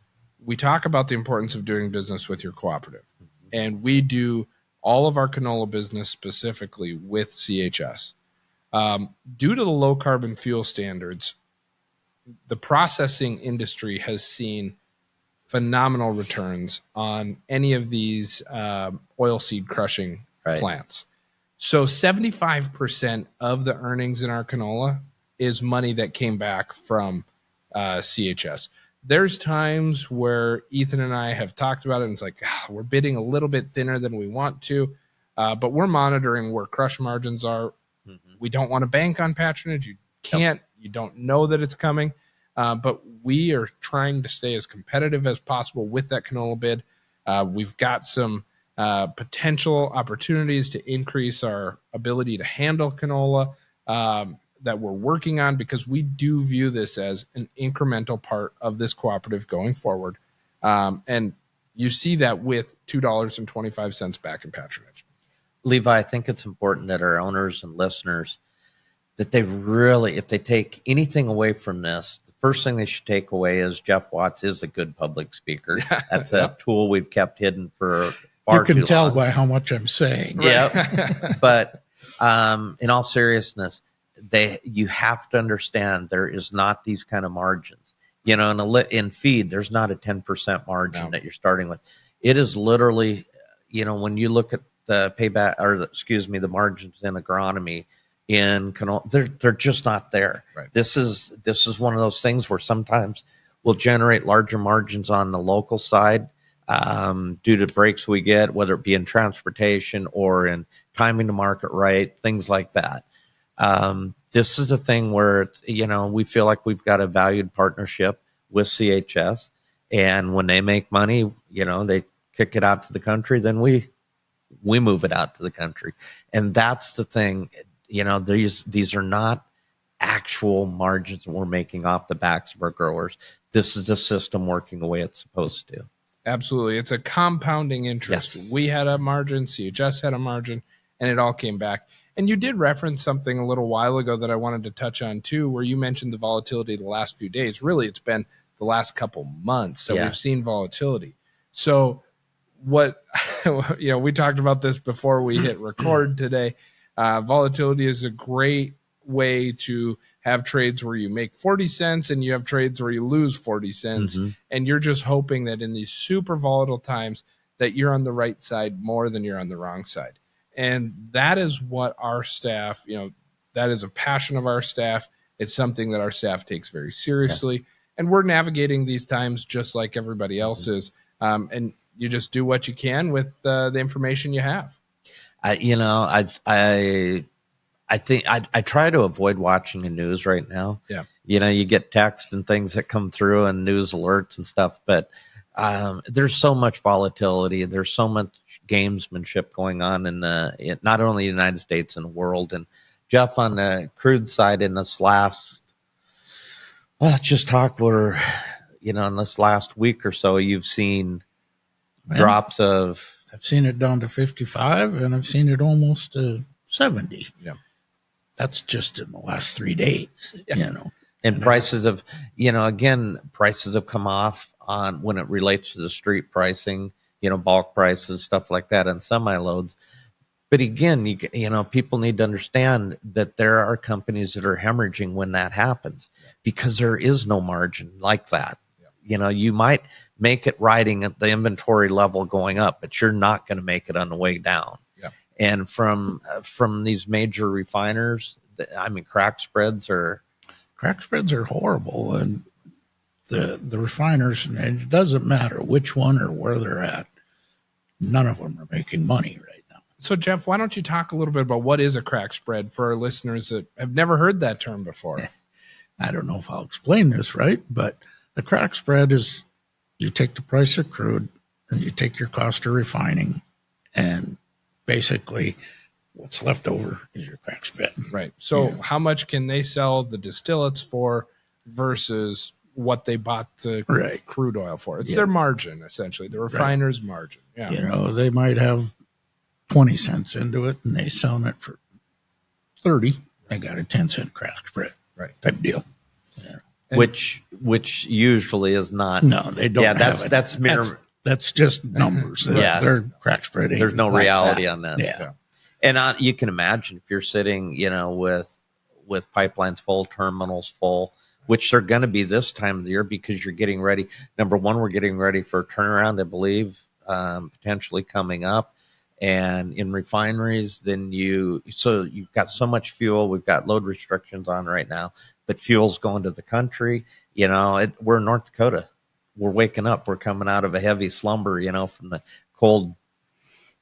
G: we talk about the importance of doing business with your cooperative. And we do all of our canola business specifically with CHS. Due to the low carbon fuel standards, the processing industry has seen phenomenal returns on any of these oilseed crushing plants. So 75% of the earnings in our canola is money that came back from CHS. There's times where Ethan and I have talked about it, and it's like, we're bidding a little bit thinner than we want to, but we're monitoring where crush margins are. We don't want to bank on patronage. You can't. You don't know that it's coming, but we are trying to stay as competitive as possible with that canola bid. We've got some potential opportunities to increase our ability to handle canola that we're working on, because we do view this as an incremental part of this cooperative going forward. And you see that with $2.25 back in patronage.
E: Levi, I think it's important that our owners and listeners, that they really, if they take anything away from this, the first thing they should take away is Jeff Watts is a good public speaker. That's a tool we've kept hidden for far too long.
F: You can tell by how much I'm saying.
E: Yeah. But in all seriousness, you have to understand there is not these kind of margins. You know, in feed, there's not a 10% margin that you're starting with. It is literally, you know, when you look at the payback, or the margins in agronomy in canola, they're just not there.
G: Right.
E: This is one of those things where sometimes we'll generate larger margins on the local side due to breaks we get, whether it be in transportation or in timing to market right, things like that. This is a thing where, you know, we feel like we've got a valued partnership with CHS, and when they make money, you know, they kick it out to the country, then we move it out to the country. And that's the thing, you know, these are not actual margins that we're making off the backs of our growers. This is the system working the way it's supposed to.
G: Absolutely. It's a compounding interest.
E: Yes.
G: We had a margin, CHS had a margin, and it all came back. And you did reference something a little while ago that I wanted to touch on too, where you mentioned the volatility the last few days. Really, it's been the last couple months that we've seen volatility. So what, you know, we talked about this before we hit record today. Volatility is a great way to have trades where you make 40 cents and you have trades where you lose 40 cents. And you're just hoping that in these super volatile times that you're on the right side more than you're on the wrong side. And that is what our staff, you know, that is a passion of our staff. It's something that our staff takes very seriously. And we're navigating these times just like everybody else is. And you just do what you can with the information you have.
E: You know, I think I try to avoid watching the news right now.
G: Yeah.
E: You know, you get text and things that come through and news alerts and stuff, but there's so much volatility. There's so much gamesmanship going on in not only the United States and the world. And Jeff, on the crude side, in this last, let's just talk, in this last week or so, you've seen drops of.
F: I've seen it down to 55, and I've seen it almost to 70.
G: Yeah.
F: That's just in the last 3 days, you know.
E: And prices have, prices have come off on when it relates to the street pricing, bulk prices, stuff like that on semi-loads. But again, people need to understand that there are companies that are hemorrhaging when that happens because there is no margin like that. Yeah. You might make it riding at the inventory level going up, but you're not going to make it on the way down.
G: Yeah.
E: And from these major refiners, crack spreads are
F: horrible. And the refiners, and it doesn't matter which one or where they're at, none of them are making money right now.
G: So, Jeff, why don't you talk a little bit about what is a crack spread for our listeners that have never heard that term before?
F: I don't know if I'll explain this right, but the crack spread is you take the price of crude and you take your cost of refining, and basically what's left over is your crack spread.
G: Right. So how much can they sell the distillates for versus what they bought the crude oil for? It's their margin, essentially, the refiner's margin. Yeah.
F: You know, they might have 20 cents into it and they selling it for 30. They got a 10-cent crack spread.
G: Right.
F: Type deal.
E: Which usually is not.
F: No, they don't.
E: Yeah,
F: have that's just numbers. They're crack spread.
E: There's no
F: like
E: reality
F: that.
E: on that.
F: Yeah.
E: And you can imagine if you're sitting, with pipelines full, terminals full, which they're going to be this time of the year because you're getting ready. Number one, we're getting ready for a turnaround, I believe, potentially coming up. And in refineries, so you've got so much fuel. We've got load restrictions on right now, but fuel's going to the country. We're in North Dakota. We're waking up. We're coming out of a heavy slumber, from the cold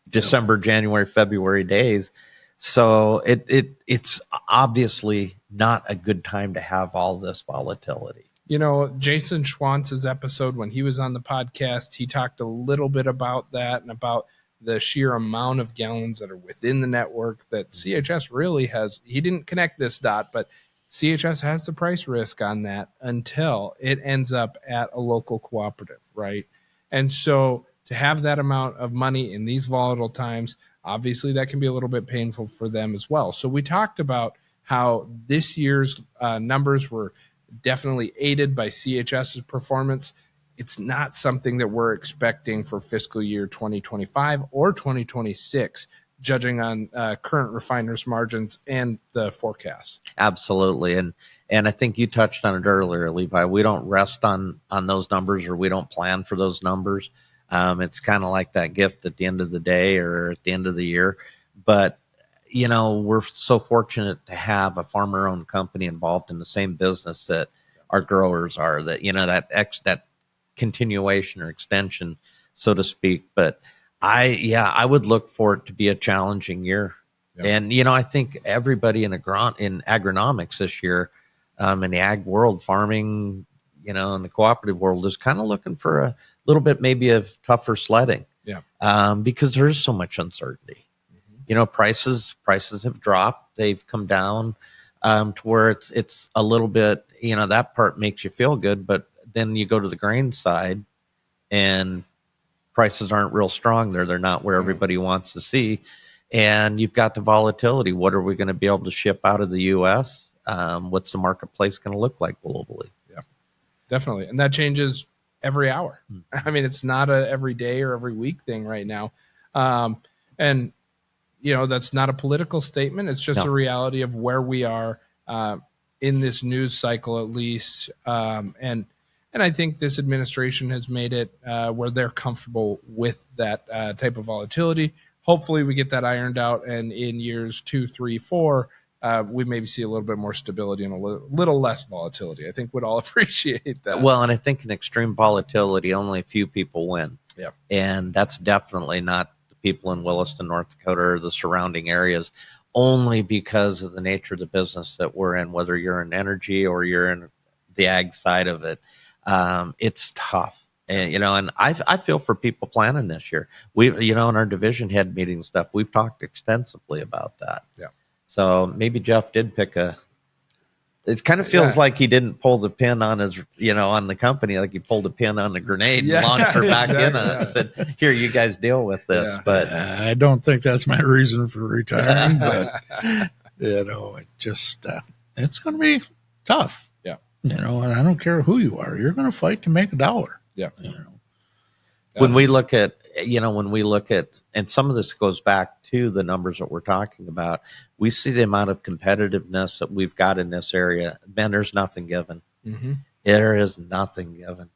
E: December, January, February days. So it's obviously not a good time to have all this volatility.
G: Jason Schwantz's episode when he was on the podcast, he talked a little bit about that and about the sheer amount of gallons that are within the network that CHS really has. He didn't connect this dot, but CHS has the price risk on that until it ends up at a local cooperative, right? And so to have that amount of money in these volatile times, obviously that can be a little bit painful for them as well. So we talked about how this year's numbers were definitely aided by CHS's performance. It's not something that we're expecting for fiscal year 2025 or 2026, judging on current refiners' margins and the forecasts.
E: Absolutely. And I think you touched on it earlier, Levi. We don't rest on those numbers, or we don't plan for those numbers. It's kind of like that gift at the end of the day or at the end of the year. But, we're so fortunate to have a farmer-owned company involved in the same business that our growers are, that, that continuation or extension, so to speak. But I would look for it to be a challenging year. Yep. And, I think everybody in agronomics this year, in the ag world, farming, in the cooperative world, is kind of looking for a little bit maybe of tougher sledding.
G: Yeah.
E: Because there is so much uncertainty. Prices have dropped. They've come down to where it's a little bit, that part makes you feel good. But then you go to the grain side and prices aren't real strong there. They're not where everybody wants to see. And you've got the volatility. What are we going to be able to ship out of the U.S.? What's the marketplace going to look like globally?
G: Yeah, definitely. And that changes every hour. I mean, it's not a every day or every week thing right now. And, that's not a political statement. It's just a reality of where we are in this news cycle, at least. And I think this administration has made it where they're comfortable with that type of volatility. Hopefully we get that ironed out, and in years 2, 3, 4, we maybe see a little bit more stability and a little less volatility. I think we'd all appreciate that.
E: Well, and I think in extreme volatility, only a few people win.
G: Yeah.
E: And that's definitely not the people in Williston, North Dakota, or the surrounding areas, only because of the nature of the business that we're in, whether you're in energy or you're in the ag side of it. It's tough. And, and I feel for people planning this year. We, in our division head meeting stuff, we've talked extensively about that.
G: Yeah.
E: So maybe Jeff did pick it kind of feels like he didn't pull the pin on his, on the company, like he pulled a pin on the grenade and launched her back in on it and said, here, you guys deal with this.
G: Yeah.
E: But
F: I don't think that's my reason for retiring, but, it just, it's going to be tough.
G: Yeah.
F: And I don't care who you are. You're going to fight to make a dollar.
G: Yeah.
E: When we look at, and some of this goes back to the numbers that we're talking about, we see the amount of competitiveness that we've got in this area. Man, there's nothing given.
G: Mm-hmm.
E: There is nothing given.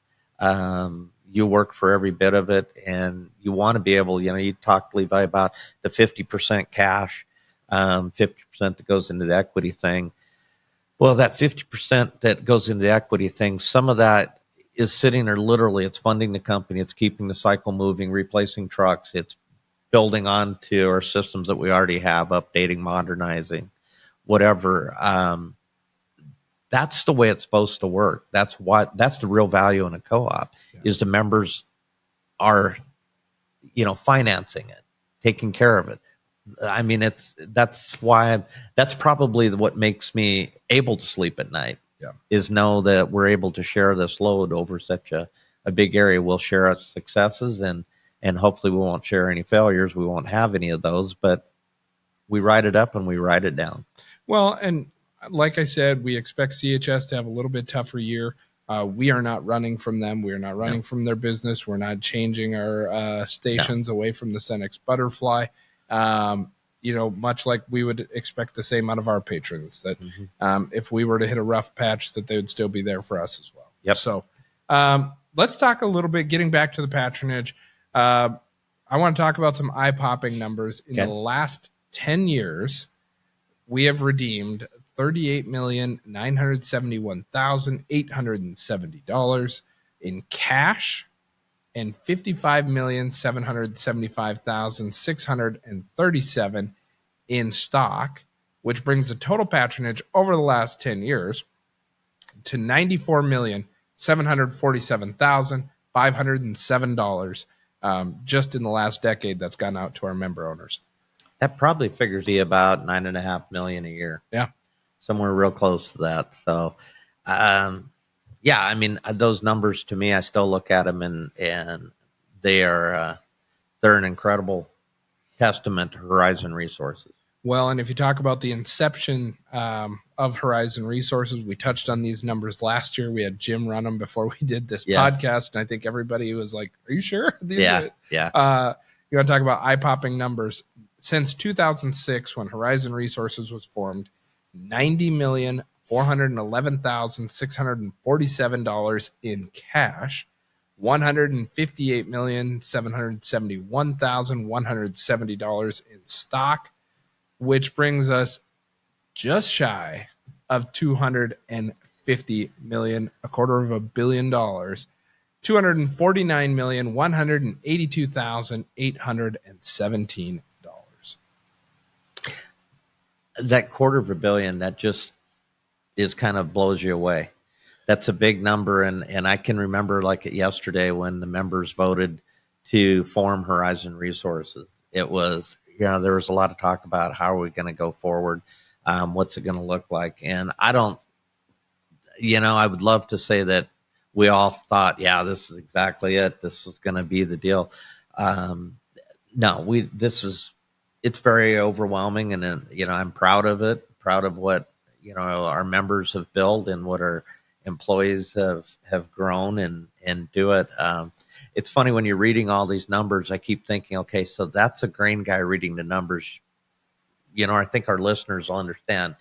E: You work for every bit of it, and you want to be able, you talked, Levi, about the 50% cash, 50% that goes into the equity thing. Well, that 50% that goes into the equity thing, some of that is sitting there literally. It's funding the company. It's keeping the cycle moving, replacing trucks. It's building on to our systems that we already have, updating, modernizing, whatever. that's the way it's supposed to work. That's the real value in a co-op is the members are, financing it, taking care of it. I mean, that's probably what makes me able to sleep at night.
G: Yeah.
E: Is know that we're able to share this load over such a big area. We'll share our successes and hopefully we won't share any failures. We won't have any of those, but we write it up and we write it down.
G: Well, and like I said, we expect CHS to have a little bit tougher year. We are not running from them. We are not running from their business. We're not changing our stations away from the Cenex Butterfly. Much like we would expect the same out of our patrons, that if we were to hit a rough patch, that they would still be there for us as well.
E: Yep.
G: So let's talk a little bit, getting back to the patronage. I want to talk about some eye-popping numbers. In the last 10 years, we have redeemed $38,971,870 in cash and $55,775,637 in stock, which brings the total patronage over the last 10 years to $94,747,507 just in the last decade that's gone out to our member owners.
E: That probably figures to be about $9.5 million a year.
G: Yeah.
E: Somewhere real close to that. So, I mean, those numbers to me, I still look at them and they're an incredible testament to Horizon Resources.
G: Well, and if you talk about the inception of Horizon Resources, we touched on these numbers last year. We had Jim run them before we did this podcast, and I think everybody was like, "Are you sure?"
E: Yeah.
G: You want to talk about eye-popping numbers? Since 2006, when Horizon Resources was formed, $90,411,647 in cash, $158,771,170 in stock, which brings us just shy of $250 million, $250 million, $249,182,817.
E: That $250 million, that just is kind of blows you away. That's a big number. And I can remember like yesterday when the members voted to form Horizon Resources. It was, there was a lot of talk about how are we going to go forward? What's it going to look like? And I would love to say that we all thought, this is exactly it. This was going to be the deal. It's very overwhelming, and I'm proud of it, proud of what our members have built and what our employees have grown and do it. It's funny when you're reading all these numbers, I keep thinking, okay, so that's a grain guy reading the numbers. I think our listeners will understand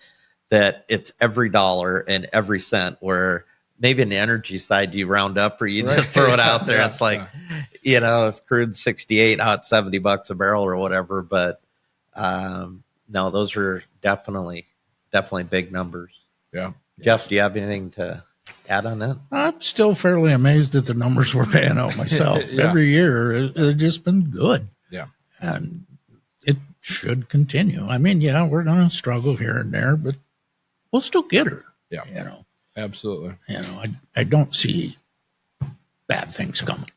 E: that it's every dollar and every cent, where maybe in the energy side you round up or you just throw it out there. It's like, if crude's 68, now it's $70 a barrel or whatever. But no, those are definitely big numbers.
G: Yeah.
E: Jeff, do you have anything to add on that?
F: I'm still fairly amazed at the numbers we're paying out myself. Every year it's just been good.
G: Yeah.
F: And it should continue. I mean, we're going to struggle here and there, but we'll still get her.
G: Yeah. Absolutely.
F: I don't see bad things coming.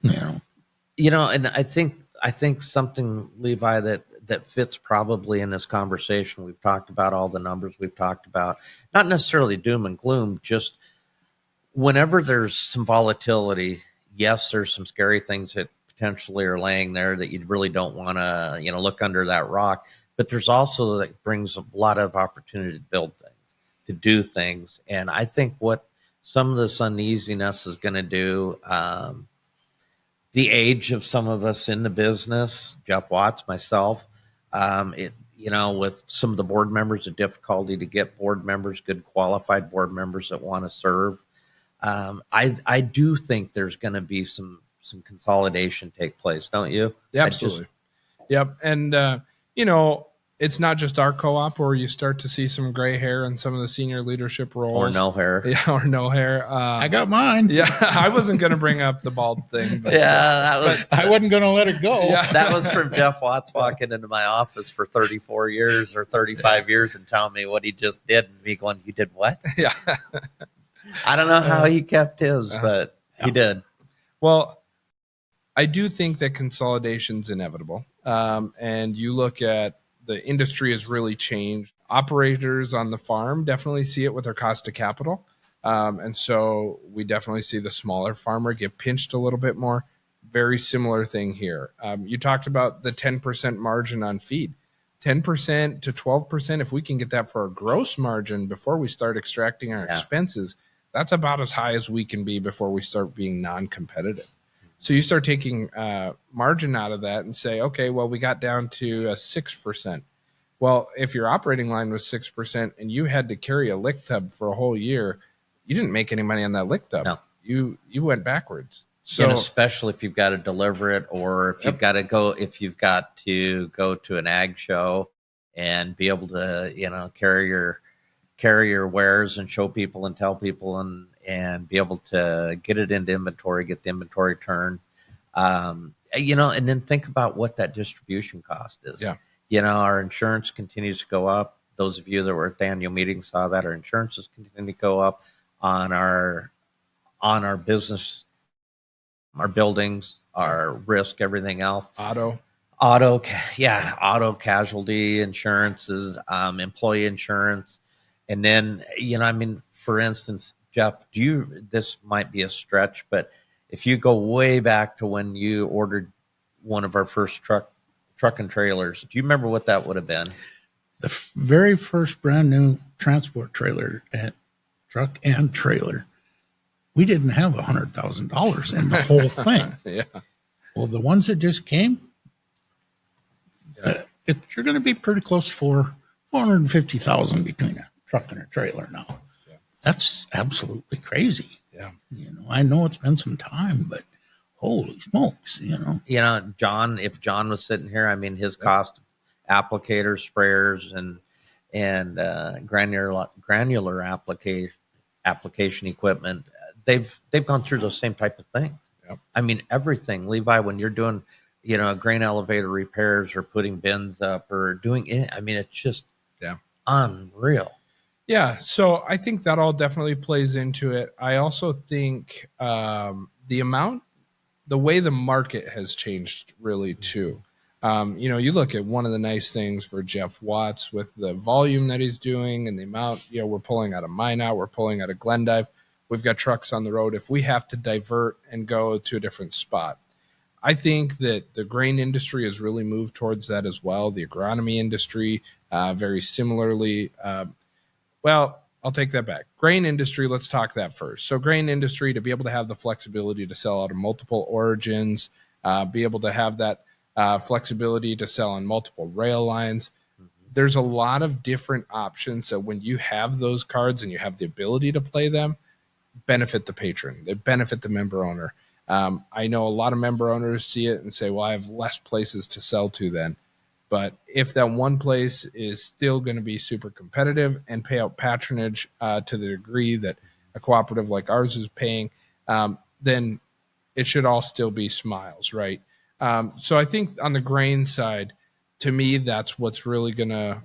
E: And I think something, Levi, that fits probably in this conversation. We've talked about all the numbers we've talked about, not necessarily doom and gloom, just whenever there's some volatility, yes, there's some scary things that potentially are laying there that you really don't want to, look under that rock. But there's also that brings a lot of opportunity to build things, to do things. And I think what some of this uneasiness is going to do, the age of some of us in the business, Jeff Watts, myself, with some of the board members, the difficulty to get board members, good qualified board members that want to serve. I do think there's going to be some consolidation take place, don't you?
G: Yeah, absolutely. Yep. And, it's not just our co-op where you start to see some gray hair in some of the senior leadership roles.
E: Or no hair.
G: Yeah, or no hair.
F: I got mine.
G: Yeah, I wasn't going to bring up the bald thing. But,
F: I wasn't going to let it go.
G: Yeah.
E: That was from Jeff Watts walking into my office for 34 years or 35 years and telling me what he just did. And me going, you did what?
G: Yeah.
E: I don't know how he kept his, but he did.
G: Well, I do think that consolidation's inevitable. And you look at the industry has really changed. Operators on the farm definitely see it with their cost of capital. And so we definitely see the smaller farmer get pinched a little bit more. Very similar thing here. You talked about the 10% margin on feed. 10% to 12%, if we can get that for our gross margin before we start extracting our expenses, that's about as high as we can be before we start being non-competitive. So you start taking margin out of that and say, okay, well, we got down to 6%. Well, if your operating line was 6% and you had to carry a lick tub for a whole year, you didn't make any money on that lick tub.
E: No.
G: You went backwards. So
E: and especially if you've got to deliver it, or if you've got to go to an ag show and be able to, carry your wares and show people and tell people and be able to get it into inventory, get the inventory turned, and then think about what that distribution cost is.
G: Yeah.
E: Our insurance continues to go up. Those of you that were at the annual meeting saw that our insurance is continuing to go up on our business, our buildings, our risk, everything else. Auto casualty insurances, employee insurance. And then, for instance, Jeff, this might be a stretch, but if you go way back to when you ordered one of our first truck and trailers, do you remember what that would have been?
F: The very first brand new transport trailer at truck and trailer, we didn't have $100,000 in the whole thing.
G: Yeah.
F: Well, the ones that just came, you're going to be pretty close for $450,000 between a truck and a trailer now. Yeah. That's absolutely crazy.
G: Yeah.
F: I know it's been some time, but holy smokes,
E: John, if John was sitting here, his cost of applicators, sprayers, and granular application equipment, they've gone through those same type of things. Yep. Everything, Levi, when you're doing, grain elevator repairs or putting bins up or doing it, it's just unreal.
G: Yeah. So I think that all definitely plays into it. I also think the way the market has changed really too. You look at one of the nice things for Jeff Watts with the volume that he's doing and the amount, we're pulling out of Minot, we're pulling out of Glendive. We've got trucks on the road. If we have to divert and go to a different spot, I think that the grain industry has really moved towards that as well. The agronomy industry, very similarly. I'll take that back. Grain industry, let's talk that first. So grain industry, to be able to have the flexibility to sell out of multiple origins, be able to have that flexibility to sell on multiple rail lines. There's a lot of different options. So when you have those cards and you have the ability to play them, benefit the patron. They benefit the member owner. I know a lot of member owners see it and say, well, I have less places to sell to then. But if that one place is still going to be super competitive and pay out patronage to the degree that a cooperative like ours is paying, then it should all still be smiles, right? So I think on the grain side, to me, that's what's really going to,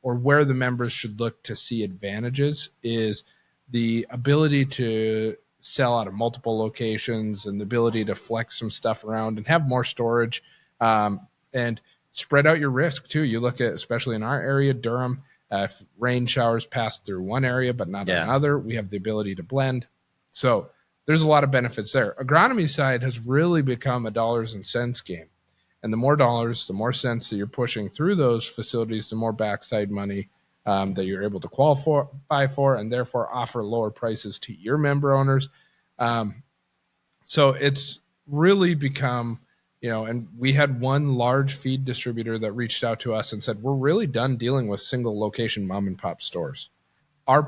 G: or where the members should look to see advantages is the ability to sell out of multiple locations and the ability to flex some stuff around and have more storage and spread out your risk too. You look at, especially in our area, Durham, if rain showers pass through one area but not another, we have the ability to blend. So there's a lot of benefits there. Agronomy side has really become a dollars and cents game. And the more dollars, the more cents that you're pushing through those facilities, the more backside money that you're able to qualify for and therefore offer lower prices to your member owners. So it's really become, and we had one large feed distributor that reached out to us and said, we're really done dealing with single location mom and pop stores. Our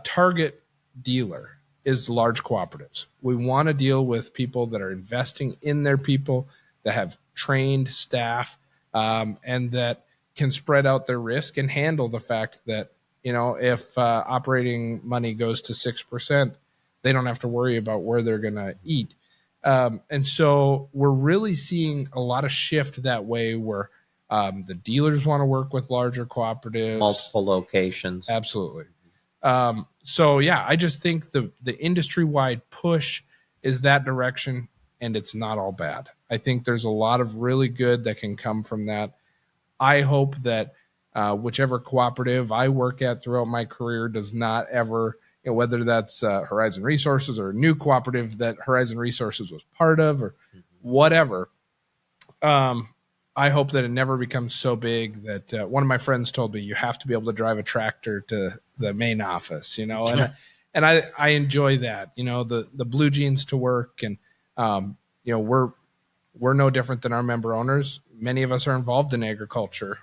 G: target dealer is large cooperatives. We want to deal with people that are investing in their people, that have trained staff, and that can spread out their risk and handle the fact that, if operating money goes to 6%, they don't have to worry about where they're going to eat. And so we're really seeing a lot of shift that way where the dealers want to work with larger cooperatives.
E: Multiple locations.
G: Absolutely. So, yeah, I just think the industry-wide push is that direction, and it's not all bad. I think there's a lot of really good that can come from that. I hope that whichever cooperative I work at throughout my career does not ever, whether that's Horizon Resources or a new cooperative that Horizon Resources was part of or whatever, I hope that it never becomes so big that one of my friends told me you have to be able to drive a tractor to the main office, and I enjoy that, the blue jeans to work. And, we're no different than our member owners. Many of us are involved in agriculture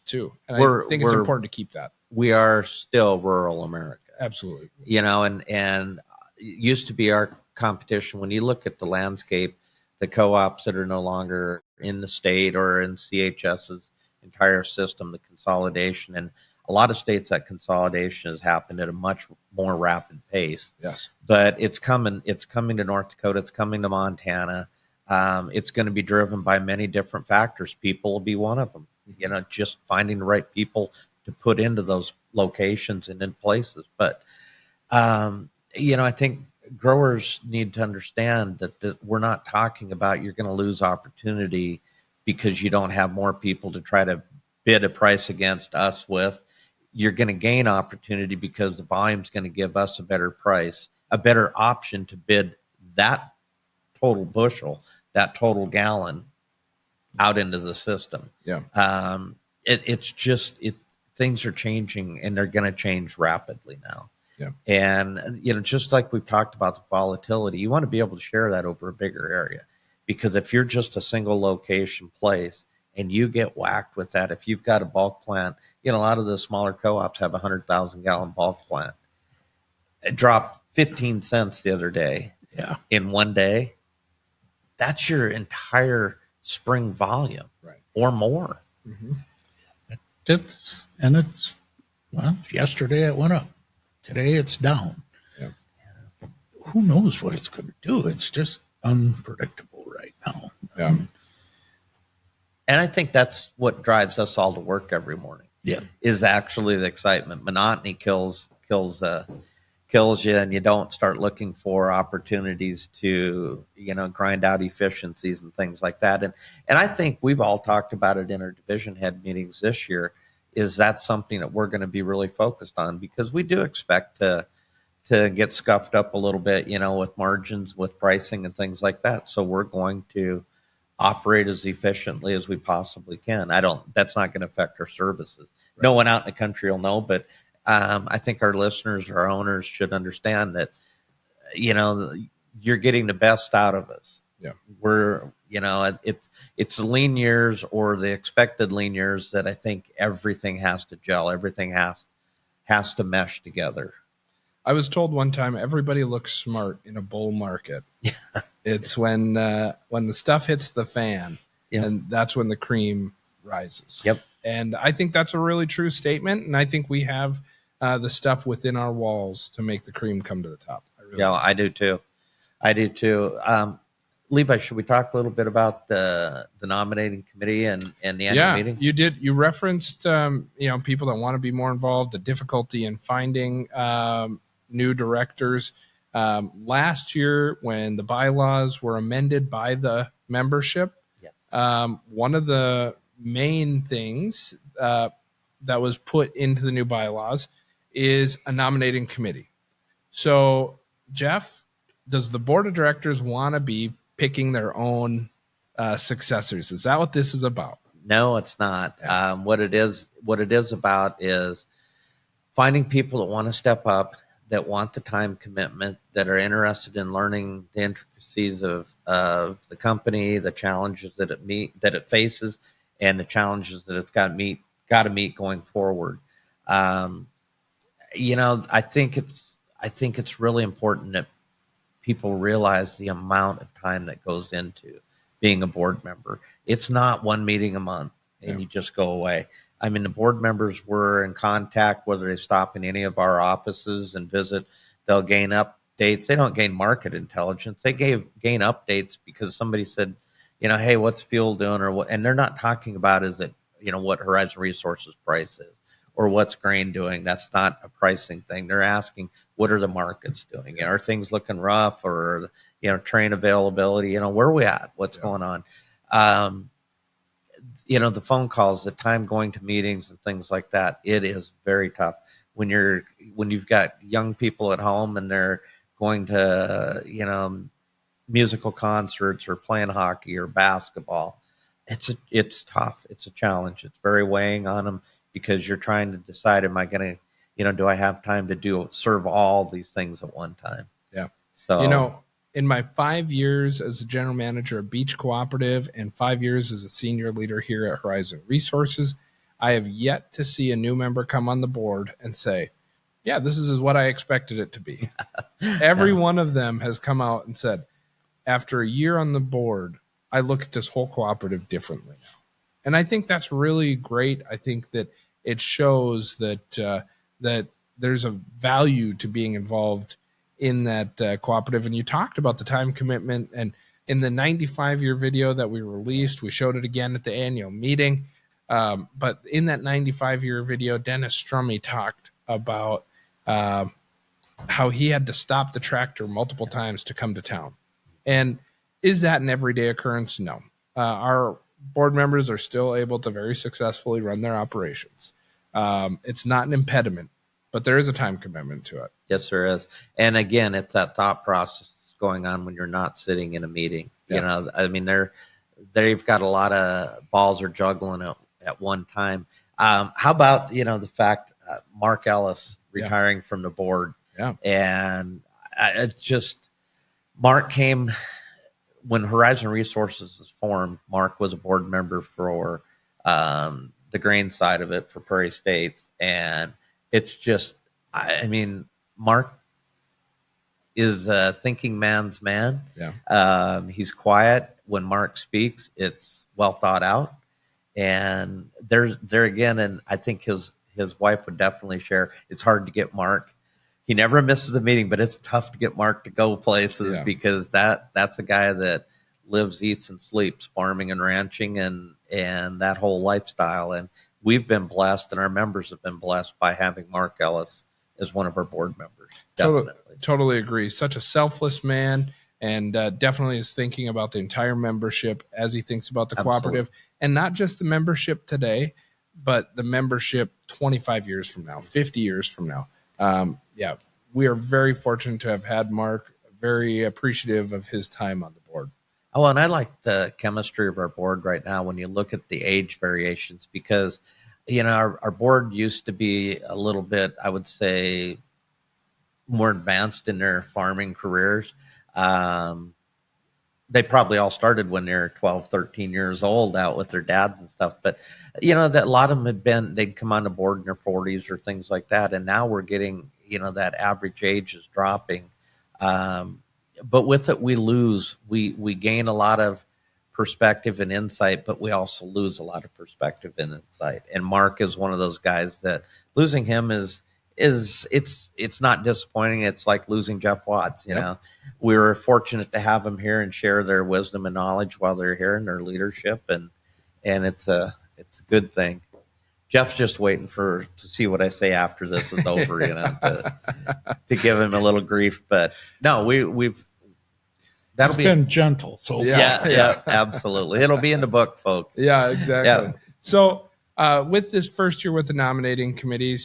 G: too. And I think it's important to keep that.
E: We are still rural America.
G: Absolutely.
E: And it used to be our competition. When you look at the landscape, the co-ops that are no longer in the state or in CHS's entire system, the consolidation, and a lot of states, that consolidation has happened at a much more rapid pace.
G: Yes.
E: But it's coming to North Dakota. It's coming to Montana. It's going to be driven by many different factors. People will be one of them, just finding the right people to put into those locations and in places. But, I think growers need to understand that we're not talking about you're going to lose opportunity because you don't have more people to try to bid a price against us with. You're going to gain opportunity because the volume is going to give us a better price, a better option to bid that total bushel, that total gallon out into the system.
G: Yeah.
E: Things are changing, and they're going to change rapidly now.
G: Yeah.
E: And, just like we've talked about the volatility, you want to be able to share that over a bigger area, because if you're just a single location place and you get whacked with that, if you've got a bulk plant, a lot of the smaller co-ops have 100,000 gallon bulk plant. It dropped 15 cents the other day.
F: Yeah.
E: In one day. That's your entire spring volume,
G: right,
E: or more.
G: Mm-hmm.
F: Yesterday it went up. Today it's down.
G: Yeah.
F: Who knows what it's going to do? It's just unpredictable right now.
G: Yeah.
E: And I think that's what drives us all to work every morning.
F: Yeah.
E: Is actually the excitement. Monotony kills you, and you don't start looking for opportunities to, grind out efficiencies and things like that. And I think we've all talked about it in our division head meetings this year. Is that something that we're going to be really focused on, because we do expect to get scuffed up a little bit, with margins, with pricing and things like that. So we're going to operate as efficiently as we possibly can. That's not going to affect our services. Right. No one out in the country will know, but I think our listeners, our owners should understand that, you're getting the best out of us.
G: Yeah.
E: We're, it's the lean years or the expected lean years that I think everything has to gel. Everything has to mesh together.
G: I was told one time everybody looks smart in a bull market. It's when the stuff hits the fan, and that's when the cream rises.
E: Yep.
G: And I think that's a really true statement. And I think we have the stuff within our walls to make the cream come to the top.
E: I do too. Levi, should we talk a little bit about the nominating committee and the annual meeting?
G: You did. You referenced, people that want to be more involved, the difficulty in finding new directors. Last year, when the bylaws were amended by the membership,
E: yes.
G: One of the main things that was put into the new bylaws is a nominating committee. So, Jeff, does the board of directors want to be picking their own successors? Is that what this is about?
E: No, it's not. What it is about is finding people that want to step up, that want the time commitment, that are interested in learning the intricacies of the company, the challenges that it faces, and the challenges that it's got to meet going forward. I think it's really important that people realize the amount of time that goes into being a board member. It's not one meeting a month. and you just go away. I mean, the board members were in contact, whether they stop in any of our offices and visit, they'll gain updates. They don't gain market intelligence. They gain updates because somebody said, hey, what's fuel doing, or what? And they're not talking about is it, what Horizon Resources price is or what's grain doing. That's not a pricing thing. They're asking, what are the markets doing? Are things looking rough, or, train availability? Where are we at? What's going on? The phone calls, the time going to meetings and things like that, it is very tough when you've got young people at home and they're going to, musical concerts or playing hockey or basketball. It's tough. It's a challenge. It's very weighing on them because you're trying to decide, am I going to, do I have time to serve all these things at one time?
G: Yeah.
E: So,
G: in my 5 years as a general manager of Beach Cooperative and 5 years as a senior leader here at Horizon Resources, I have yet to see a new member come on the board and say, yeah, this is what I expected it to be. Every one of them has come out and said, after a year on the board, I look at this whole cooperative differently now. And I think that's really great. I think that it shows that that there's a value to being involved in that cooperative. And you talked about the time commitment, and in the 95-year video that we released, we showed it again at the annual meeting. But in that 95-year video, Dennis Strummy talked about how he had to stop the tractor multiple times to come to town. And is that an everyday occurrence? No. Our board members are still able to very successfully run their operations. It's not an impediment, but there is a time commitment to it.
E: Yes, there is. And again, it's that thought process going on when you're not sitting in a meeting.
G: Yeah.
E: I mean, they've got a lot of balls are juggling at one time. How about, the fact Mark Ellis retiring from the board?
G: Yeah.
E: And it's just, Mark came when Horizon Resources was formed. Mark was a board member for the grain side of it for Prairie States. And it's just, Mark is a thinking man's man.
G: Yeah.
E: He's quiet. When Mark speaks, it's well thought out. And there again, and I think his wife would definitely share, it's hard to get Mark. He never misses a meeting, but it's tough to get Mark to go places because that's a guy that lives, eats, and sleeps farming and ranching and that whole lifestyle. And we've been blessed, and our members have been blessed by having Mark Ellis as one of our board members. Definitely.
G: Totally agree. Such a selfless man, and definitely is thinking about the entire membership as he thinks about the cooperative, and not just the membership today, but the membership 25 years from now, 50 years from now. We are very fortunate to have had Mark, very appreciative of his time on the board.
E: Oh, and I like the chemistry of our board right now when you look at the age variations, because, our board used to be a little bit, I would say, more advanced in their farming careers. They probably all started when they're 12, 13 years old out with their dads and stuff. But, that a lot of them they'd come on the board in their 40s or things like that. And now we're getting, that average age is dropping. But with it, we gain a lot of perspective and insight, but we also lose a lot of perspective and insight. And Mark is one of those guys that losing him it's not disappointing. It's like losing Jeff Watts. We were fortunate to have them here and share their wisdom and knowledge while they're here and their leadership, and it's a good thing. Jeff's just waiting to see what I say after this is over, to give him a little grief. But no,
F: It's been gentle so far.
E: Yeah, absolutely. It'll be in the book, folks.
G: Yeah, exactly.
E: Yeah.
G: So with this first year with the nominating committee,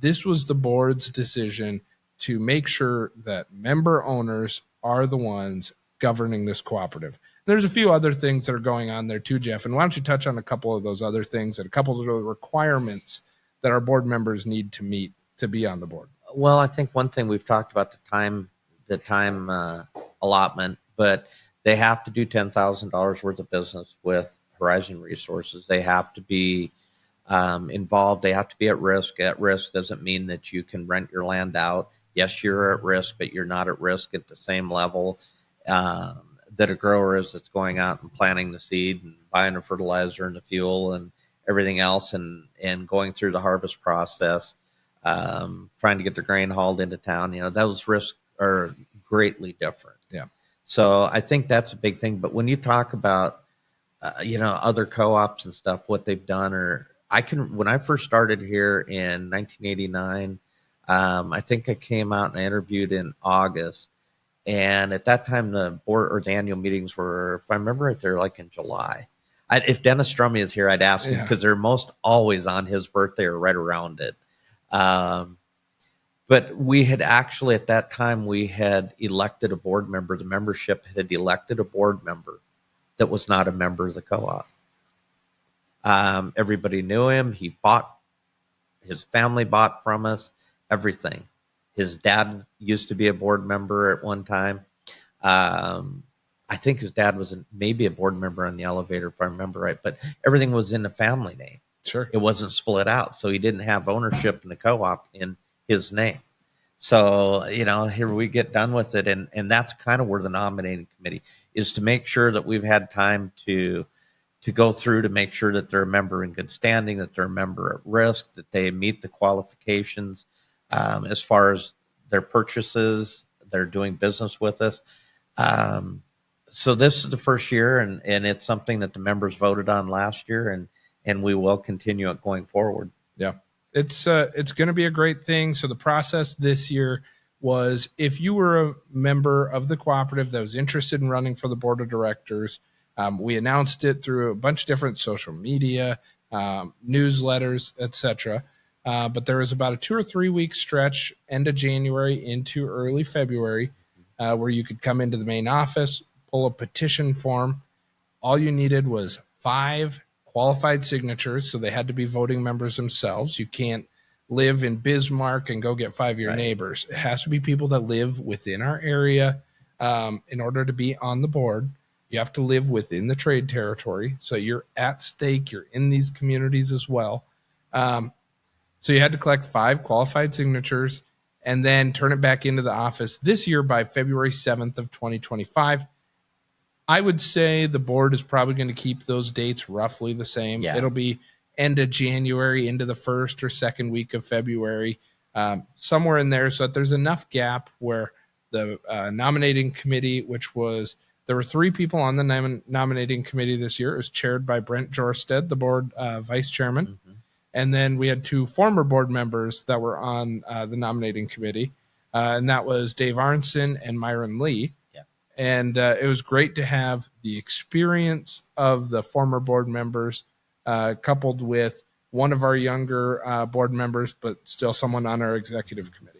G: this was the board's decision to make sure that member owners are the ones governing this cooperative. There's a few other things that are going on there too, Jeff. And why don't you touch on a couple of those other things and a couple of the requirements that our board members need to meet to be on the board?
E: Well, I think one thing we've talked about the time allotment, but they have to do $10,000 worth of business with Horizon Resources. They have to be involved. They have to be at risk. At risk doesn't mean that you can rent your land out. Yes, you're at risk, but you're not at risk at the same level. that a grower is that's going out and planting the seed and buying the fertilizer and the fuel and everything else, and going through the harvest process, trying to get the grain hauled into town. Those risks are greatly different.
G: Yeah.
E: So I think that's a big thing. But when you talk about other co-ops and stuff, what they've done, when I first started here in 1989, I think I came out and I interviewed in August. And at that time, the board or the annual meetings were, if I remember right, they're like in July. If Dennis Strummy is here, I'd ask him, because they're most always on his birthday or right around it. But we had actually, at that time, we had elected a board member. The membership had elected a board member that was not a member of the co-op. Everybody knew him. His family bought from us, everything. His dad used to be a board member at one time. I think his dad was maybe a board member on the elevator, if I remember right. But everything was in the family name.
G: Sure.
E: It wasn't split out. So he didn't have ownership in the co-op in his name. So, here we get done with it. And that's kind of where the nominating committee is, to make sure that we've had time to go through to make sure that they're a member in good standing, that they're a member at risk, that they meet the qualifications as far as their purchases, they're doing business with us. So this is the first year, and it's something that the members voted on last year, and we will continue it going forward.
G: Yeah. It's going to be a great thing. So the process this year was, if you were a member of the cooperative that was interested in running for the board of directors, we announced it through a bunch of different social media, newsletters, etc. But there was about a 2 or 3 week stretch, end of January into early February, where you could come into the main office, pull a petition form. All you needed was 5 qualified signatures, so they had to be voting members themselves. You can't live in Bismarck and go get 5 of your neighbors. It has to be people that live within our area. In order to be on the board, you have to live within the trade territory. So you're at stake. You're in these communities as well. So you had to collect 5 qualified signatures and then turn it back into the office this year by February 7th of 2025. I would say the board is probably going to keep those dates roughly the same.
E: Yeah.
G: It'll be end of January into the first or second week of February, somewhere in there, so that there's enough gap where the nominating committee, there were 3 people on the nominating committee this year. It was chaired by Brent Jorsted, the board vice chairman. Mm-hmm. And then we had 2 former board members that were on the nominating committee, and that was Dave Arnson and Myron Lee. And it was great to have the experience of the former board members coupled with one of our younger board members, but still someone on our executive committee.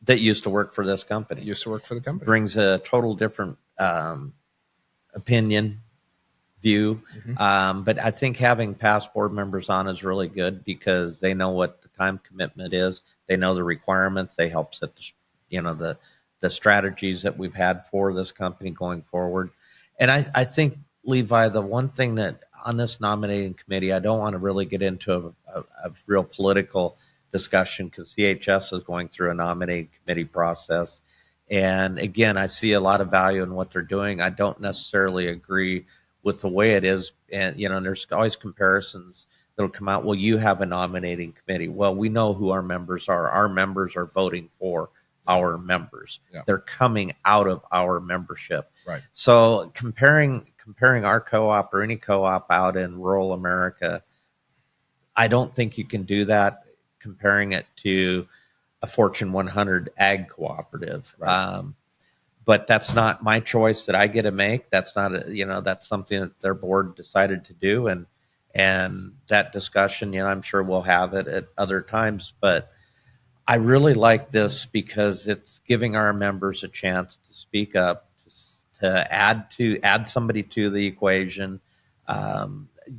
E: That used to work for this company.
G: Used to work for the company.
E: Brings a total different opinion, view. Mm-hmm. But I think having past board members on is really good, because they know what the time commitment is. They know the requirements. They help set the strategies that we've had for this company going forward. And I think, Levi, the one thing that on this nominating committee, I don't want to really get into a real political discussion, because CHS is going through a nominating committee process. And again, I see a lot of value in what they're doing. I don't necessarily agree with the way it is. And, there's always comparisons that'll come out. Well, you have a nominating committee. Well, we know who our members are. Our members are voting for our members. Yeah. They're coming out of our membership.
G: Right.
E: So comparing our co-op or any co-op out in rural America, I don't think you can do that, comparing it to a Fortune 100 ag cooperative. Right. But that's not my choice that I get to make. That's not that's something that their board decided to do, and that discussion, I'm sure we'll have it at other times. But I really like this because it's giving our members a chance to speak up, to add somebody to the equation.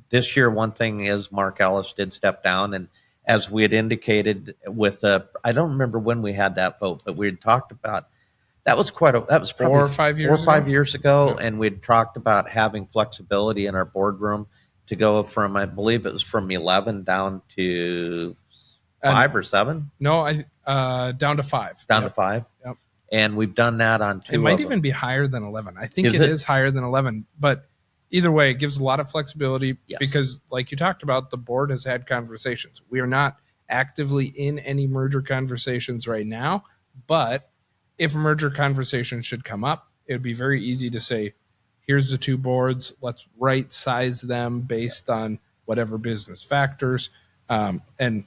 E: This year, one thing is Mark Ellis did step down, and as we had indicated I don't remember when we had that vote, but we had talked about that was probably
G: 4 or 5 years
E: ago,
G: yeah.
E: And we'd talked about having flexibility in our boardroom to go from, I believe it was from 11 down to 5 or 7.
G: No, down to 5.
E: Down to 5.
G: Yep.
E: And we've done that on 2
G: It might
E: of
G: even
E: them.
G: be higher than 11. I think
E: Is
G: it
E: it?
G: is higher than 11, but either way, it gives a lot of flexibility
E: Yes.
G: because, like you talked about, the board has had conversations. We are not actively in any merger conversations right now, but if a merger conversation should come up, it would be very easy to say, here's the two boards, let's right size them based on whatever business factors, and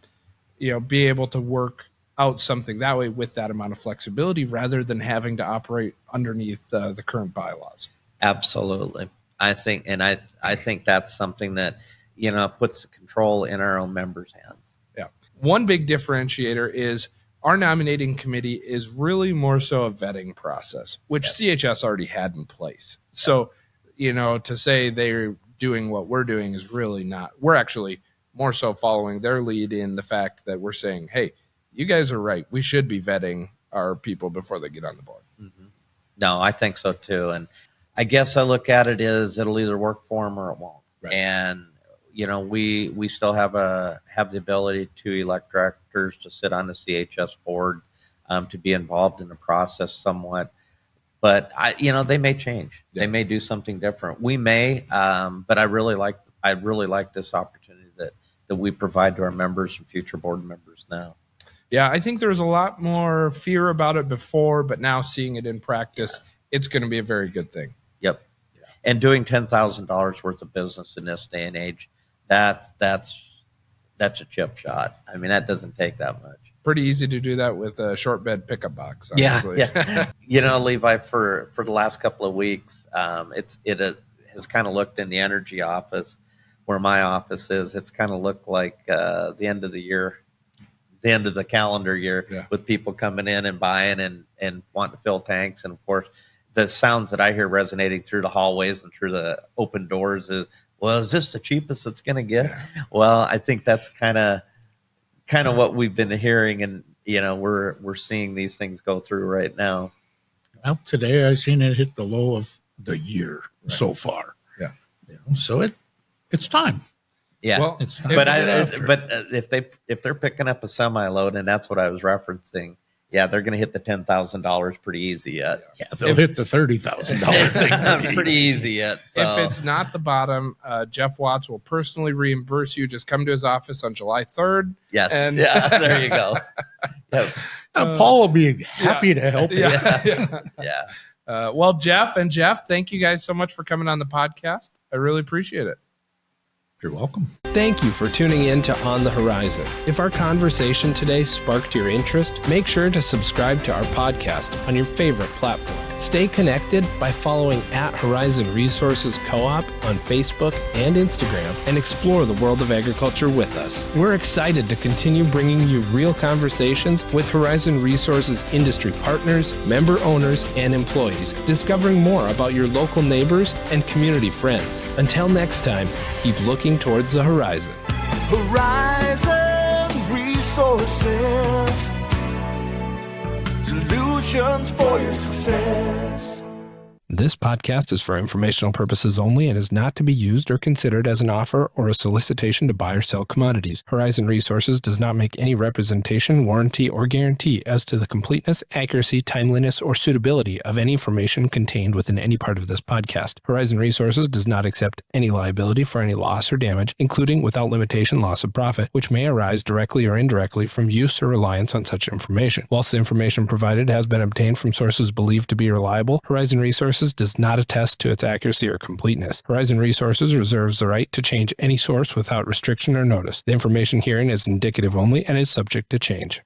G: be able to work out something that way with that amount of flexibility rather than having to operate underneath the current bylaws.
E: Absolutely. I think that's something that, puts the control in our own members' hands.
G: Yeah. One big differentiator is our nominating committee is really more so a vetting process, which CHS already had in place. So, to say they're doing what we're doing is really not. We're actually more so following their lead in the fact that we're saying, hey, you guys are right. We should be vetting our people before they get on the board.
E: Mm-hmm. No, I think so too. And I guess I look at it as it'll either work for them or it won't.
G: Right.
E: And we still have the ability to elect directors to sit on the CHS board, to be involved in the process somewhat. But they may change. Yeah. They may do something different. We may, but I really like this opportunity that we provide to our members and future board members now.
G: Yeah, I think there was a lot more fear about it before, but now seeing it in practice, it's going to be a very good thing.
E: Yep. Yeah. And doing $10,000 worth of business in this day and age, that's a chip shot. I mean, that doesn't take that much.
G: Pretty easy to do that with a short bed pickup box. Honestly.
E: Yeah. Levi, for the last couple of weeks, it has kind of looked in the energy office where my office is. It's kind of looked like the end of the year. The end of the calendar year, with people coming in and buying and wanting to fill tanks. And of course, the sounds that I hear resonating through the hallways and through the open doors is, well, is this the cheapest it's going to get? Yeah. Well, I think that's kind of what we've been hearing. And, we're seeing these things go through right now.
F: Well, today I've seen it hit the low of the year so far.
G: Yeah.
F: So it's time.
E: Yeah,
F: well,
E: if they're picking up a semi load, and that's what I was referencing, they're going to hit the $10,000 pretty easy yet.
F: Yeah, they'll hit the $30,000 thing
E: pretty easy yet. So.
G: If it's not the bottom, Jeff Watts will personally reimburse you. Just come to his office on July 3rd.
E: Yes,
G: and
E: there you go. Yep.
F: Paul will be happy to help you.
G: Yeah. Well, Jeff, thank you guys so much for coming on the podcast. I really appreciate it.
F: You're welcome.
C: Thank you for tuning in to On the Horizon. If our conversation today sparked your interest, make sure to subscribe to our podcast on your favorite platform. Stay connected by following @Horizon Resources Co-op on Facebook and Instagram and explore the world of agriculture with us. We're excited to continue bringing you real conversations with Horizon Resources industry partners, member owners, and employees, discovering more about your local neighbors and community friends. Until next time, keep looking towards the horizon.
B: Horizon Resources, solutions for your success.
C: This podcast is for informational purposes only and is not to be used or considered as an offer or a solicitation to buy or sell commodities. Horizon Resources does not make any representation, warranty, or guarantee as to the completeness, accuracy, timeliness, or suitability of any information contained within any part of this podcast. Horizon Resources does not accept any liability for any loss or damage, including without limitation loss of profit, which may arise directly or indirectly from use or reliance on such information. Whilst the information provided has been obtained from sources believed to be reliable, Horizon Resources does not attest to its accuracy or completeness. Horizon Resources reserves the right to change any source without restriction or notice. The information herein is indicative only and is subject to change.